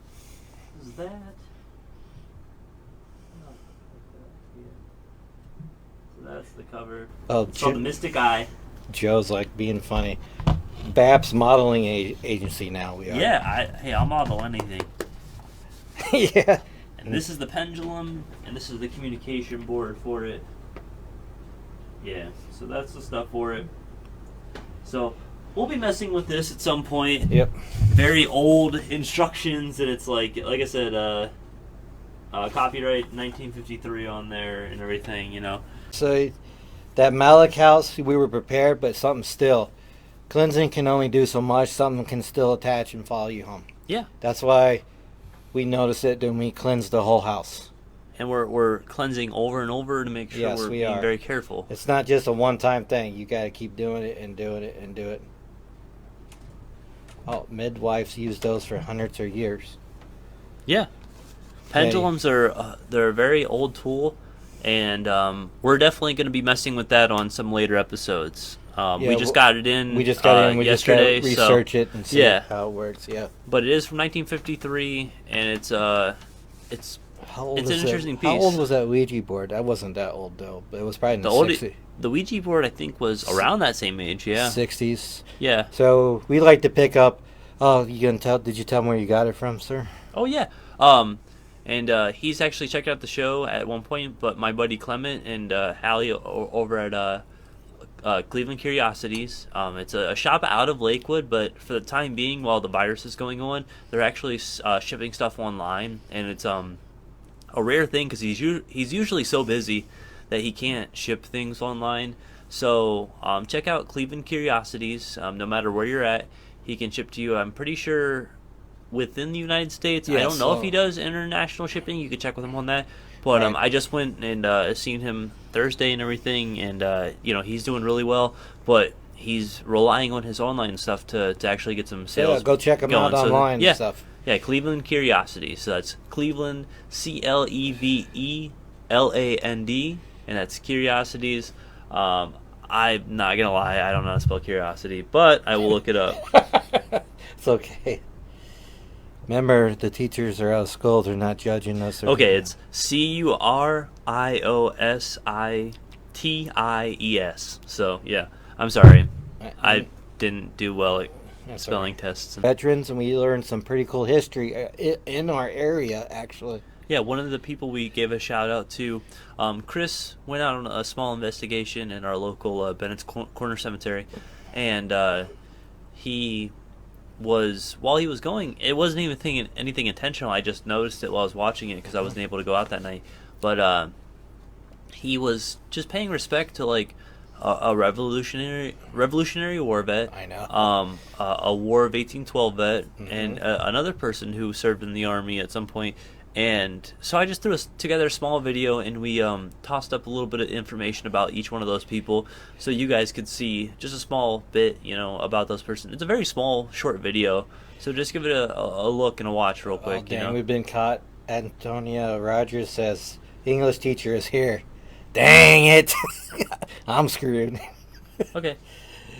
is that? So that's the cover. Oh, it's called the Mystic Eye. Joe's like being funny. B.A.P.S modeling agency now we are. Yeah, I'll model anything. Yeah. And this is the pendulum, and this is the communication board for it. Yeah, so that's the stuff for it. So we'll be messing with this at some point. Yep. Very old instructions, and it's like I said, copyright 1953 on there and everything, you know. So that Malik house, we were prepared, but something still. Cleansing can only do so much. Something can still attach and follow you home. Yeah. That's why we notice it when we cleanse the whole house. And we're cleansing over and over to make sure we're being very careful. It's not just a one-time thing. You got to keep doing it and doing it and do it. Oh, midwives use those for hundreds of years. Yeah. Pendulums are they're a very old tool, and we're definitely going to be messing with that on some later episodes. We just got it in. We just got it in. We yesterday. Just got to research it and see how it works. Yeah. But it is from 1953, and it's How old It's is an interesting How piece. old was that Ouija board? That wasn't that old though. But it was probably in The the old 60s. the Ouija board, I think, was around that same age. Yeah. 60s. Yeah. So we like to pick up. Oh, you gonna tell? Did you tell him where you got it from, sir? Oh yeah. And he's actually checked out the show at one point. But my buddy Clement and Hallie over at Cleveland Curiosities. It's a shop out of Lakewood, but for the time being, while the virus is going on, they're actually shipping stuff online, and it's a rare thing because he's usually so busy that he can't ship things online. So check out Cleveland Curiosities. No matter where you're at, he can ship to you. I'm pretty sure within the United States. I don't know if he does international shipping. You could check with him on that. But Right. I just went and seen him Thursday and everything, and he's doing really well. But he's relying on his online stuff to actually get some sales. Yeah, go check him out going. online yeah, and stuff. Yeah, Cleveland Curiosities. So that's Cleveland, CLEVELAND, and that's Curiosities. I'm not gonna lie, I don't know how to spell curiosity, but I will look it up. It's okay. Remember, the teachers are out of school. They're not judging us. Okay, it's CURIOSITIES. So yeah, I'm sorry, I didn't do well at spelling tests. Veterans, and we learned some pretty cool history in our area, actually. Yeah, one of the people we gave a shout out to, Chris, went out on a small investigation in our local Bennett's Corner Cemetery, and he was, while he was going, it wasn't even anything intentional. I just noticed it while I was watching it because I wasn't able to go out that night. But he was just paying respect to like a Revolutionary War vet. I know. A War of 1812 vet, Mm-hmm. and another person who served in the Army at some point. And so I just threw together a small video, and we tossed up a little bit of information about each one of those people, so you guys could see just a small bit, about those persons. It's a very small, short video, so just give it a look and a watch real quick. Dang, we've been caught. Antonia Rogers says English teacher is here. Dang it! I'm screwed. Okay,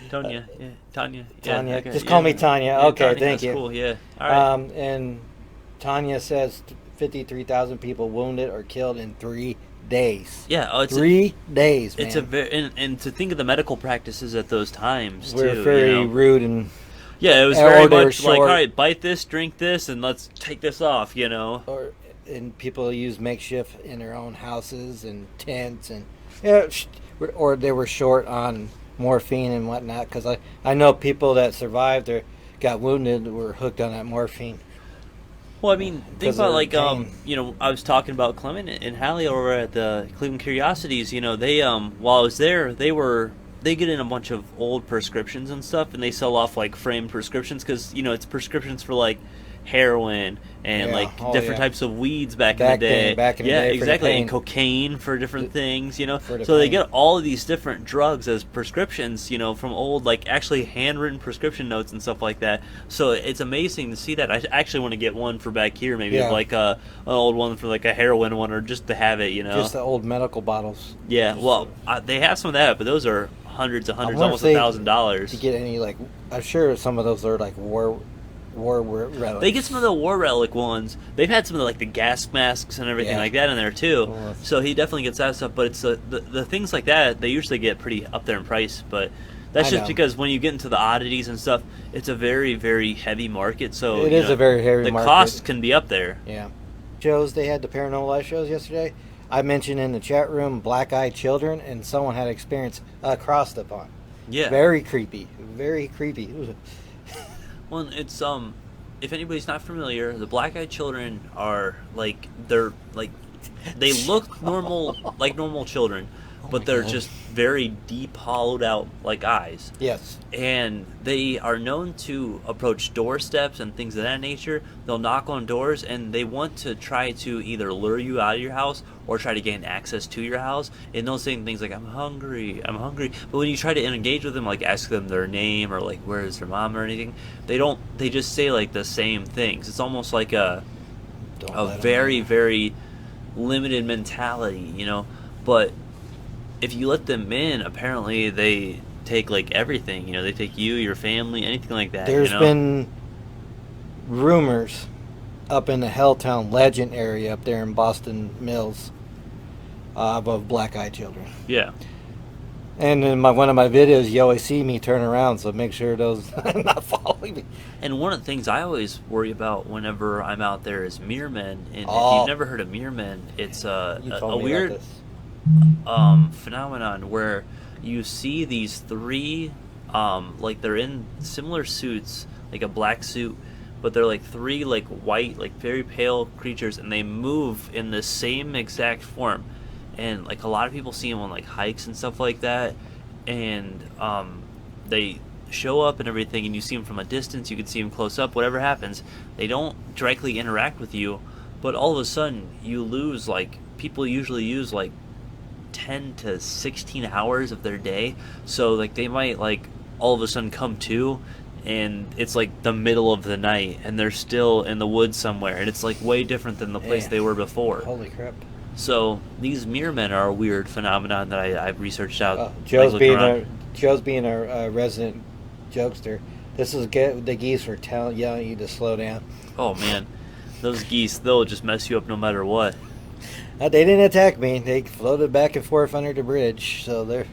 Tanya, yeah, Tanya, Tanya, okay, just call me Tanya. Yeah, Okay, Tanya, thank that's you. Cool, yeah. All right. And Tanya says 53,000 people wounded or killed in 3 days. Yeah, it's 3 days, man. It's a very and to think of the medical practices at those times We're too. very rude and Yeah, it was or very they were much like, short. all right, bite this, drink this, and let's take this off. and people use makeshift in their own houses and tents and or they were short on morphine and whatnot, because I know people that survived or got wounded were hooked on that morphine. Well, I mean, think 'Cause about of like pain. I was talking about Clement and Hallie over at the Cleveland Curiosities. They while I was there, they get in a bunch of old prescriptions and stuff, and they sell off like framed prescriptions because it's prescriptions for like heroin and Yeah. like Oh, different yeah. types of weeds back in the day. Back in the yeah, day for the exactly, pain. and cocaine for different things. For the So they pain. get all of these different drugs as prescriptions. From old like actually handwritten prescription notes and stuff like that. So it's amazing to see that. I actually want to get one for back here, maybe Yeah. like an old one for like a heroin one, or just to have it. Just the old medical bottles. Yeah, well, they have some of that, but those are hundreds, wonder almost if they- $1,000. To get any I'm sure some of those are like war relics. They get some of the war relic ones. They've had some of the gas masks and everything Yeah. like that in there too. Cool. So he definitely gets that stuff. But it's the things like that, they usually get pretty up there in price. But that's I just know. because when you get into the oddities and stuff, it's a very, very heavy market. So It is a very heavy the market. cost can be up there. Yeah. Shows, they had the Paranormal Live shows yesterday. I mentioned in the chat room black-eyed children, and someone had experienced across the pond. Yeah. Very creepy. Very creepy. Well, it's if anybody's not familiar, the black-eyed children are they're they look normal, like normal children, but they're just very deep, hollowed out like eyes. Yes. And they are known to approach doorsteps and things of that nature. They'll knock on doors, and they want to try to either lure you out of your house or try to gain access to your house. And they'll say things like, I'm hungry. But when you try to engage with them, like ask them their name or like where is their mom or anything, they just say like the same things. It's almost like a Don't a let 'em very, in. very limited mentality, But if you let them in, apparently they take like everything. They take you, your family, anything like that. There's been rumors up in the Helltown Legend area up there in Boston Mills, above Black Eyed Children. Yeah. And in one of my videos, you always see me turn around, so make sure those not following me. And one of the things I always worry about whenever I'm out there is mirror men. And if Oh. you've never heard of mirror men, it's You a told me about weird this. phenomenon where you see these three, like they're in similar suits, like a black suit, but they're like three like white, like very pale creatures, and they move in the same exact form. And like a lot of people see them on like hikes and stuff like that, and they show up and everything, and you see them from a distance, you can see them close up, whatever happens, they don't directly interact with you, but all of a sudden you lose, like, people usually use like 10 to 16 hours of their day, so like they might like all of a sudden come to, and it's like the middle of the night and they're still in the woods somewhere, and it's like way different than the place they were before. Holy crap. So these mirror men are a weird phenomenon that I've researched out. Joe's like, being a resident jokester. This is the geese for yelling you to slow down. Oh man, those geese, they'll just mess you up no matter what. They didn't attack me. They floated back and forth under the bridge. So they're...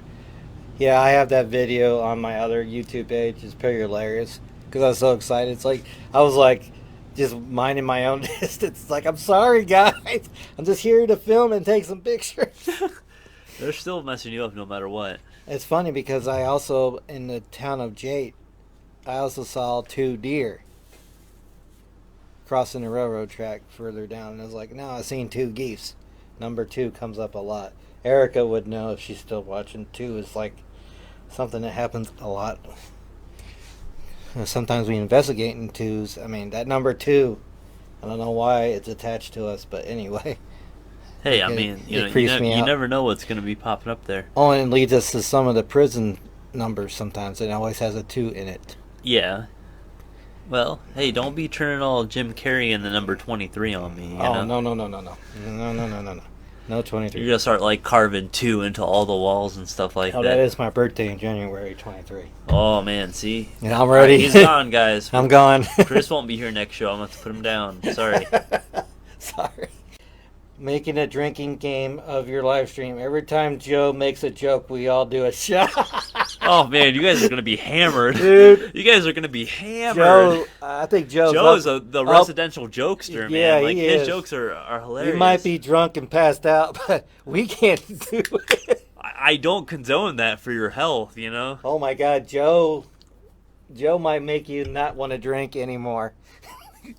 Yeah, I have that video on my other YouTube page. It's pretty hilarious because I was so excited. It's like, I was like, just minding my own distance. It's like, I'm sorry, guys. I'm just here to film and take some pictures. They're still messing you up no matter what. It's funny because I also, in the town of Jate, I also saw 2 deer crossing the railroad track further down. And I was like, no, I seen 2 geese. Number 2 comes up a lot. Erica would know if she's still watching. 2 is like something that happens a lot. Sometimes we investigate in 2s. I mean, that number 2, I don't know why it's attached to us, but anyway. Hey, I mean, you never know what's going to be popping up there. Oh, and it leads us to some of the prison numbers sometimes. It always has a 2 in it. Yeah. Well, hey, don't be turning all Jim Carrey and the number 23 on me. You know? No. No 23. You're going to start, like, carving 2 into all the walls and stuff like that. Oh, that is my birthday in January 23. Oh, man, see? Yeah, I'm ready. He's gone, guys. I'm gone. Chris won't be here next show. I'm going to have to put him down. Sorry. Sorry. Making a drinking game of your live stream. Every time Joe makes a joke, we all do a shot. Oh, man, you guys are going to be hammered. Dude. You guys are going to be hammered. Joe, I think Joe's the residential jokester, man. Yeah, like, he his is. jokes are hilarious. We might be drunk and passed out, but we can't do it. I don't condone that for your health, you know? Oh, my God. Joe might make you not want to drink anymore.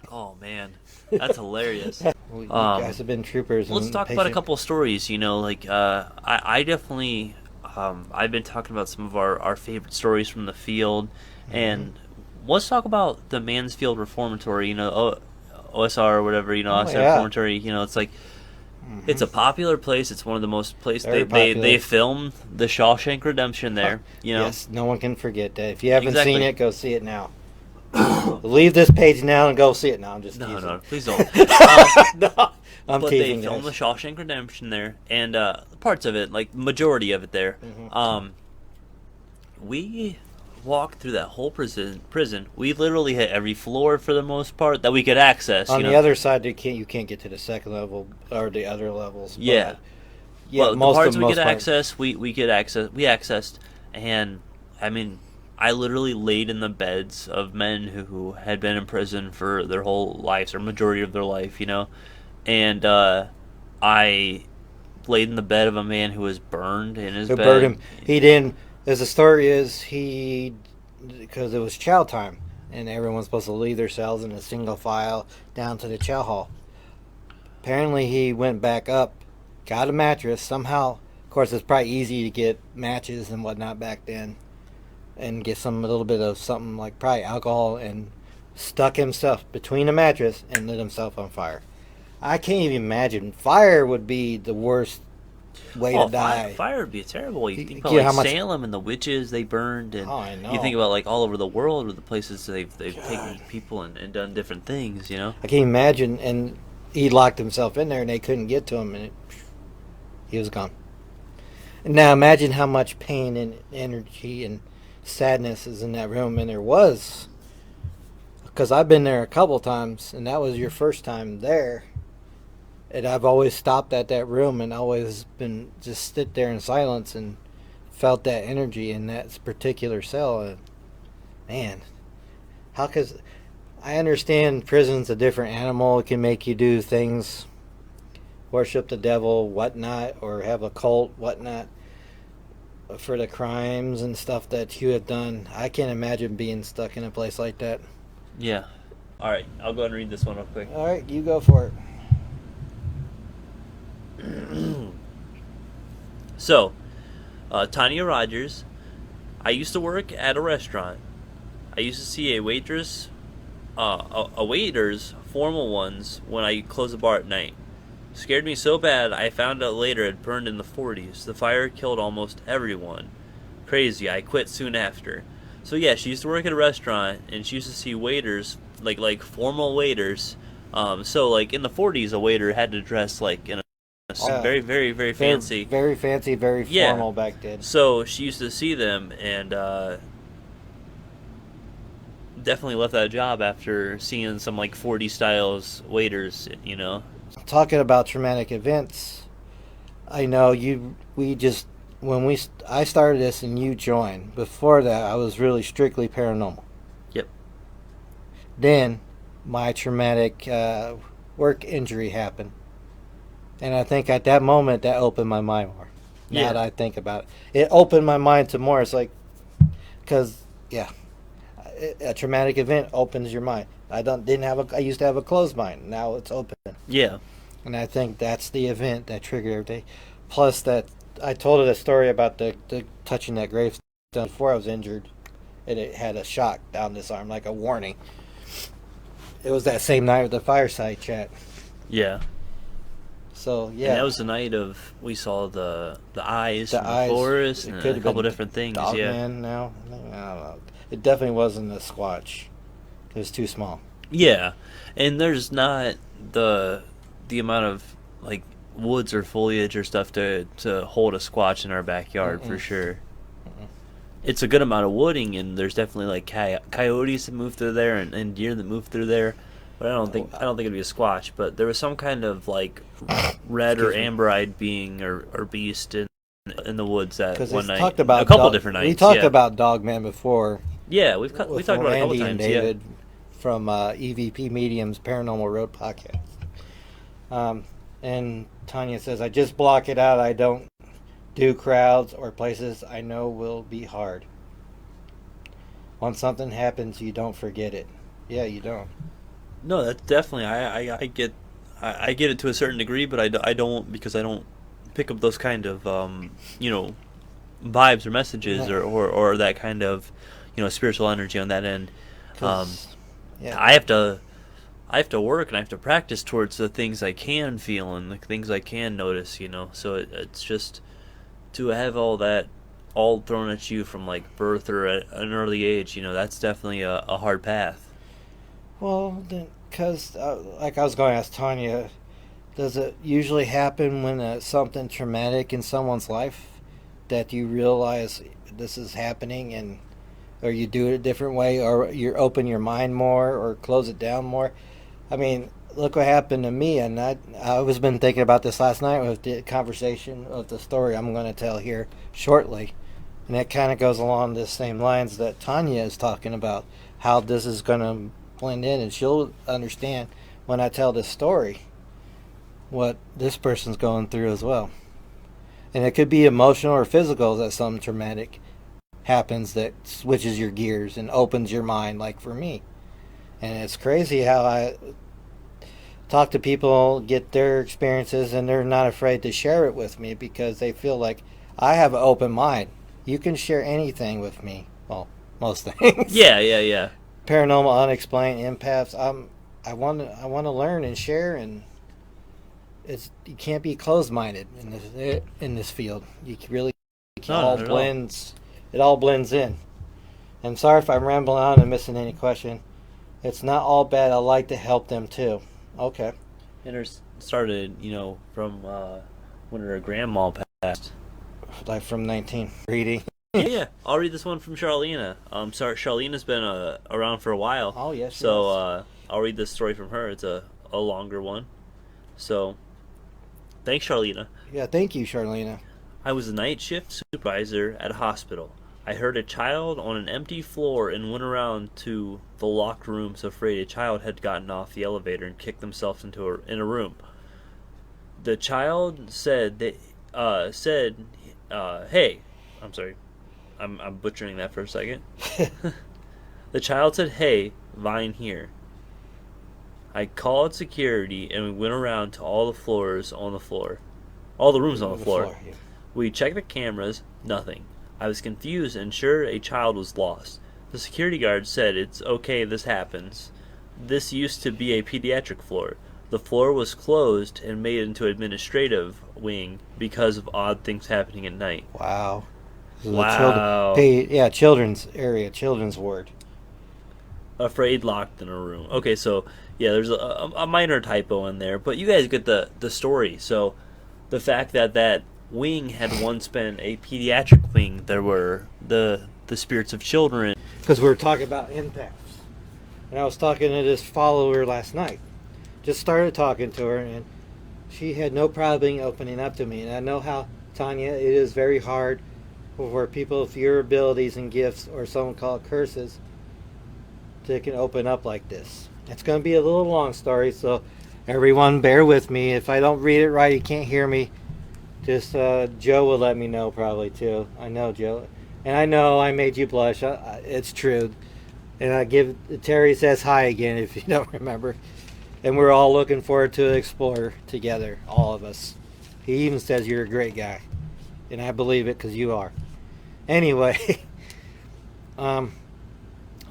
Oh, man. That's hilarious. Well, you guys have been troopers. Let's talk about a couple of stories, you know, like, I definitely, I've been talking about some of our favorite stories from the field, and let's talk about the Mansfield Reformatory, you know, OSR or whatever, you know, OSR Reformatory, you know, it's like, it's a popular place, it's one of the most places, they filmed the Shawshank Redemption there, you know. Yes, no one can forget that. If you haven't Exactly. seen it, go see it now. Leave this page now and go see it now. I'm just teasing. No, please don't. No, I'm But teasing. they filmed the guys. Shawshank Redemption there, and parts of it, like majority of it there. We walked through that whole prison. We literally hit every floor for the most part that we could access. On you the know? other side, you can't get to the second level or the other levels. Yeah. But, yeah. Well, the most parts of we most could part- access, we accessed, and I mean, I literally laid in the beds of men who had been in prison for their whole lives, or majority of their life, you know, and I laid in the bed of a man who was burned in his Who bed. burned him? He didn't. As the story is, because it was chow time, and everyone's supposed to leave their cells in a single file down to the chow hall. Apparently, he went back up, got a mattress somehow. Of course, it's probably easy to get matches and whatnot back then, and get a little bit of something like probably alcohol, and stuck himself between the mattress and lit himself on fire. I can't even imagine. Fire would be the worst way to die. Fire would be terrible. You think about Yeah, how much- Salem and the witches they burned, and I know. you think about like all over the world with the places they've taken people and done different things. You know. I can't imagine. And he locked himself in there, and they couldn't get to him, and he was gone. And now imagine how much pain and energy and sadness is in that room, and there was because I've been there a couple times, and that was your first time there. And I've always stopped at that room and always been just sit there in silence and felt that energy in that particular cell. And man, how? Because I understand prison's a different animal. It can make you do things, worship the devil, whatnot, or have a cult, whatnot, for the crimes and stuff that you have done. I can't imagine being stuck in a place like that. Yeah. All right, I'll go ahead and read this one real quick. All right, you go for it. So, Tanya Rogers. I used to work at a restaurant. I used to see a waiter's formal ones when I closed the bar at night. Scared me so bad I found out later it burned in the 40s. The fire killed almost everyone. Crazy. I quit soon after. So yeah, she used to work at a restaurant and she used to see waiters, like formal waiters. So like in the 40s, a waiter had to dress like in a very, very, very fancy. Very fancy, very formal back then. So she used to see them and definitely left that job after seeing some like 40 styles waiters, you know. Talking about traumatic events, I know I started this and you joined. Before that, I was really strictly paranormal. Yep. Then my traumatic work injury happened. And I think at that moment, that opened my mind more. Now that I think about it. It opened my mind to more. It's like, because, a traumatic event opens your mind. I used to have a closed mind. Now it's open. Yeah. And I think that's the event that triggered everything. Plus that, I told it a story about the touching that gravestone before I was injured. And it had a shock down this arm, like a warning. It was that same night with the fireside chat. Yeah. So, yeah. And that was the night of, we saw the eyes The from eyes, the forest it and could a have couple been different things. Dogman now. I don't know. It definitely wasn't a Squatch. It was too small. Yeah. And there's not the amount of like woods or foliage or stuff to hold a Squatch in our backyard for sure. It's a good amount of wooding, and there's definitely like coyotes that move through there and deer that move through there. But I don't think it'd be a Squatch. But there was some kind of like red or amber-eyed being or beast in the woods that one night. Talked about a couple different nights. We talked about Dogman before. Yeah, we talked about it a couple Andy times. And David from e.v.p. Medium's Paranormal Road podcast. And Tanya says, I just block it out. I don't do crowds or places I know will be hard. Once something happens, you don't forget it. Yeah, you don't. No, that's definitely. I get it to a certain degree, but I don't, because I don't pick up those kind of vibes or messages or that kind of spiritual energy on that end. I have to work and I have to practice towards the things I can feel and the things I can notice. So it's just to have all that all thrown at you from like birth or at an early age. That's definitely a hard path. Well, because like I was going to ask Tanya, does it usually happen when something traumatic in someone's life that you realize this is happening, or you do it a different way, or you open your mind more or close it down more? I mean, look what happened to me, and I was been thinking about this last night with the conversation of the story I'm going to tell here shortly, and it kind of goes along the same lines that Tanya is talking about, how this is going to blend in, and she'll understand when I tell this story what this person's going through as well. And it could be emotional or physical, that something traumatic happens that switches your gears and opens your mind, like for me. And it's crazy how I talk to people, get their experiences, and they're not afraid to share it with me because they feel like I have an open mind. You can share anything with me. Well, most things. Yeah. Paranormal, unexplained, empaths. I want to learn and share, and you can't be closed-minded in this field. You really it all blends in. And sorry if I'm rambling on and missing any question. It's not all bad. I like to help them too. Okay. And it started, from when her grandma passed. Like from 19 reading. Yeah. I'll read this one from Charlena. Sorry, Charlena's been around for a while. Oh, yes, she So has. I'll read this story from her. It's a longer one. So thanks, Charlena. Yeah, thank you, Charlena. I was a night shift supervisor at a hospital. I heard a child on an empty floor and went around to the locked rooms afraid a child had gotten off the elevator and kicked themselves in a room. The child hey, I'm sorry, I'm butchering that for a second. The child said, "Hey, Vine here." I called security and we went around to all the rooms on the floor. Yeah. We checked the cameras, nothing. I was confused and sure a child was lost. The security guard said it's okay, this happens. This used to be a pediatric floor. The floor was closed and made into an administrative wing because of odd things happening at night. Wow. This is a Wow. children's area, children's ward. Afraid locked in a room. Okay, so yeah, there's a minor typo in there, but you guys get the story. So the fact that wing had once been a pediatric wing, there were the spirits of children. Because we were talking about empaths. And I was talking to this follower last night. Just started talking to her, and she had no problem opening up to me. And I know how, Tanya, it is very hard for people with your abilities and gifts, or someone called curses, to can open up like this. It's going to be a little long story, so everyone bear with me. If I don't read it right, you can't hear me. Just Joe will let me know probably too. I know Joe, and I know I made you blush. It's true. And I give Terry says hi again if you don't remember. And we're all looking forward to explore together, all of us. He even says you're a great guy, and I believe it because you are. Anyway,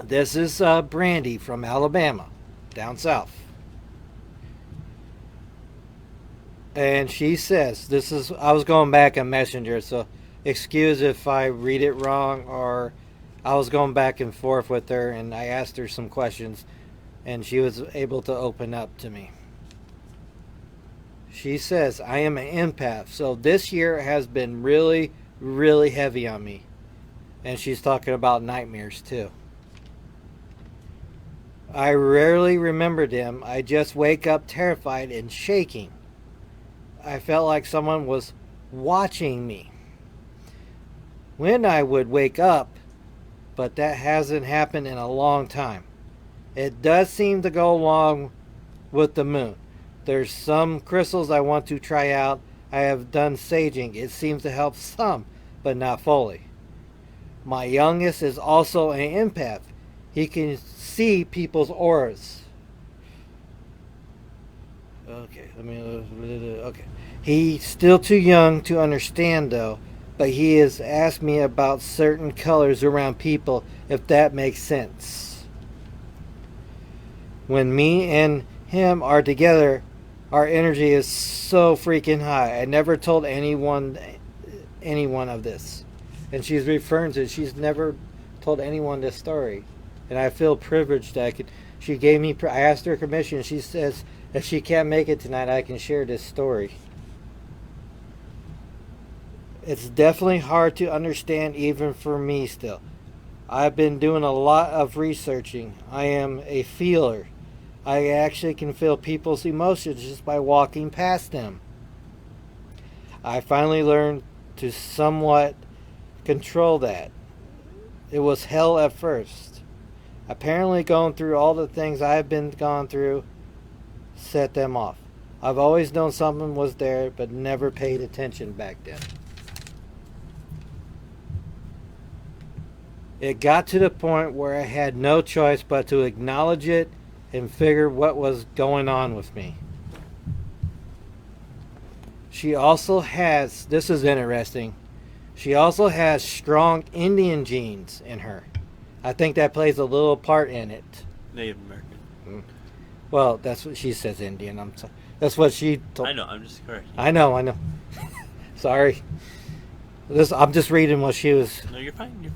this is Brandy from Alabama, down south. And she says, I was going back in Messenger, so excuse if I read it wrong, or I was going back and forth with her and I asked her some questions and she was able to open up to me. She says, I am an empath, so this year has been really, really heavy on me. And she's talking about nightmares too. I rarely remember them. I just wake up terrified and shaking. I felt like someone was watching me when I would wake up, but that hasn't happened in a long time. It does seem to go along with the moon. There's some crystals I want to try out. I have done saging. It seems to help some, but not fully. My youngest is also an empath. He can see people's auras. Okay. He's still too young to understand though, but he has asked me about certain colors around people, if that makes sense. When me and him are together, our energy is so freaking high. I never told anyone of this. And she's referring to, she's never told anyone this story. And I feel privileged that I asked her permission. She says, if she can't make it tonight, I can share this story. It's definitely hard to understand even for me still. I've been doing a lot of researching. I am a feeler. I actually can feel people's emotions just by walking past them. I finally learned to somewhat control that. It was hell at first. Apparently going through all the things I've been gone through set them off. I've always known something was there, but never paid attention back then. It got to the point where I had no choice but to acknowledge it and figure what was going on with me. She also has, this is interesting, she also has strong Indian genes in her. I think that plays a little part in it. Native American. Well, that's what she says, Indian. I'm sorry. That's what she told. I know, I'm just correcting. I know. Sorry. I'm just reading what she was. No, you're fine.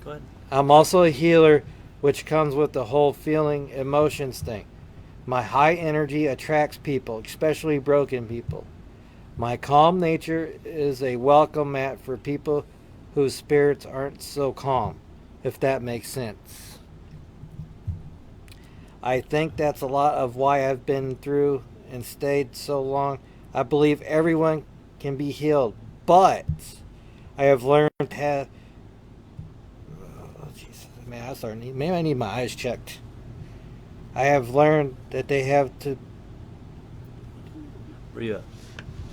Go ahead. I'm also a healer, which comes with the whole feeling emotions thing. My high energy attracts people, especially broken people. My calm nature is a welcome mat for people whose spirits aren't so calm, if that makes sense. I think that's a lot of why I've been through and stayed so long. I believe everyone can be healed, but I have learned to have. Oh, Jesus, man, maybe I need my eyes checked. I have learned that they have to. Where you at?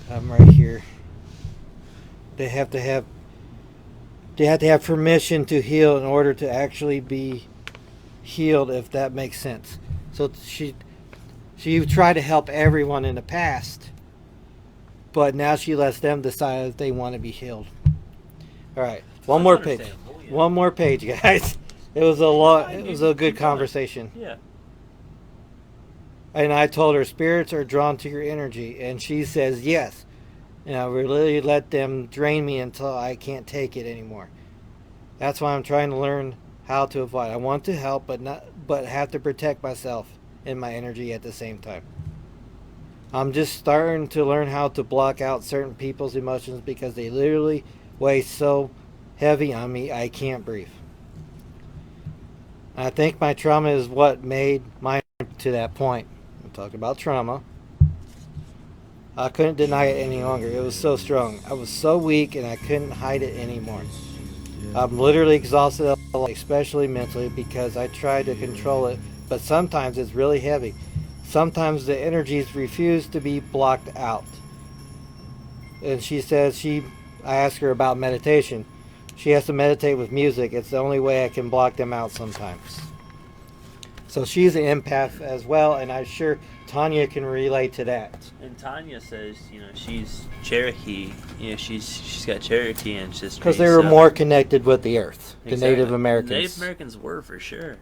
I'm right here. They have to have. They have to have permission to heal in order to actually be healed, if that makes sense. So she tried to help everyone in the past, but now she lets them decide if they want to be healed. All right, one more page. Yeah. One more page, guys. It was a lot. It was a good conversation. Yeah. And I told her spirits are drawn to your energy, and she says yes. And I really let them drain me until I can't take it anymore. That's why I'm trying to learn how to avoid. I want to help, but have to protect myself and my energy at the same time. I'm just starting to learn how to block out certain people's emotions because they literally weigh so heavy on me I can't breathe. I think my trauma is what made mine to that point. I'm talking about trauma. I couldn't deny it any longer. It was so strong. I was so weak and I couldn't hide it anymore. I'm literally exhausted, especially mentally, because I tried to control it, but sometimes it's really heavy. Sometimes the energies refuse to be blocked out. And she says I asked her about meditation. She has to meditate with music. It's the only way I can block them out sometimes. So she's an empath as well, and I'm sure Tanya can relate to that. And Tanya says, she's Cherokee. She's got Cherokee ancestry. Because they were more connected with the earth, the Exactly. Native Americans. Native Americans were, for sure.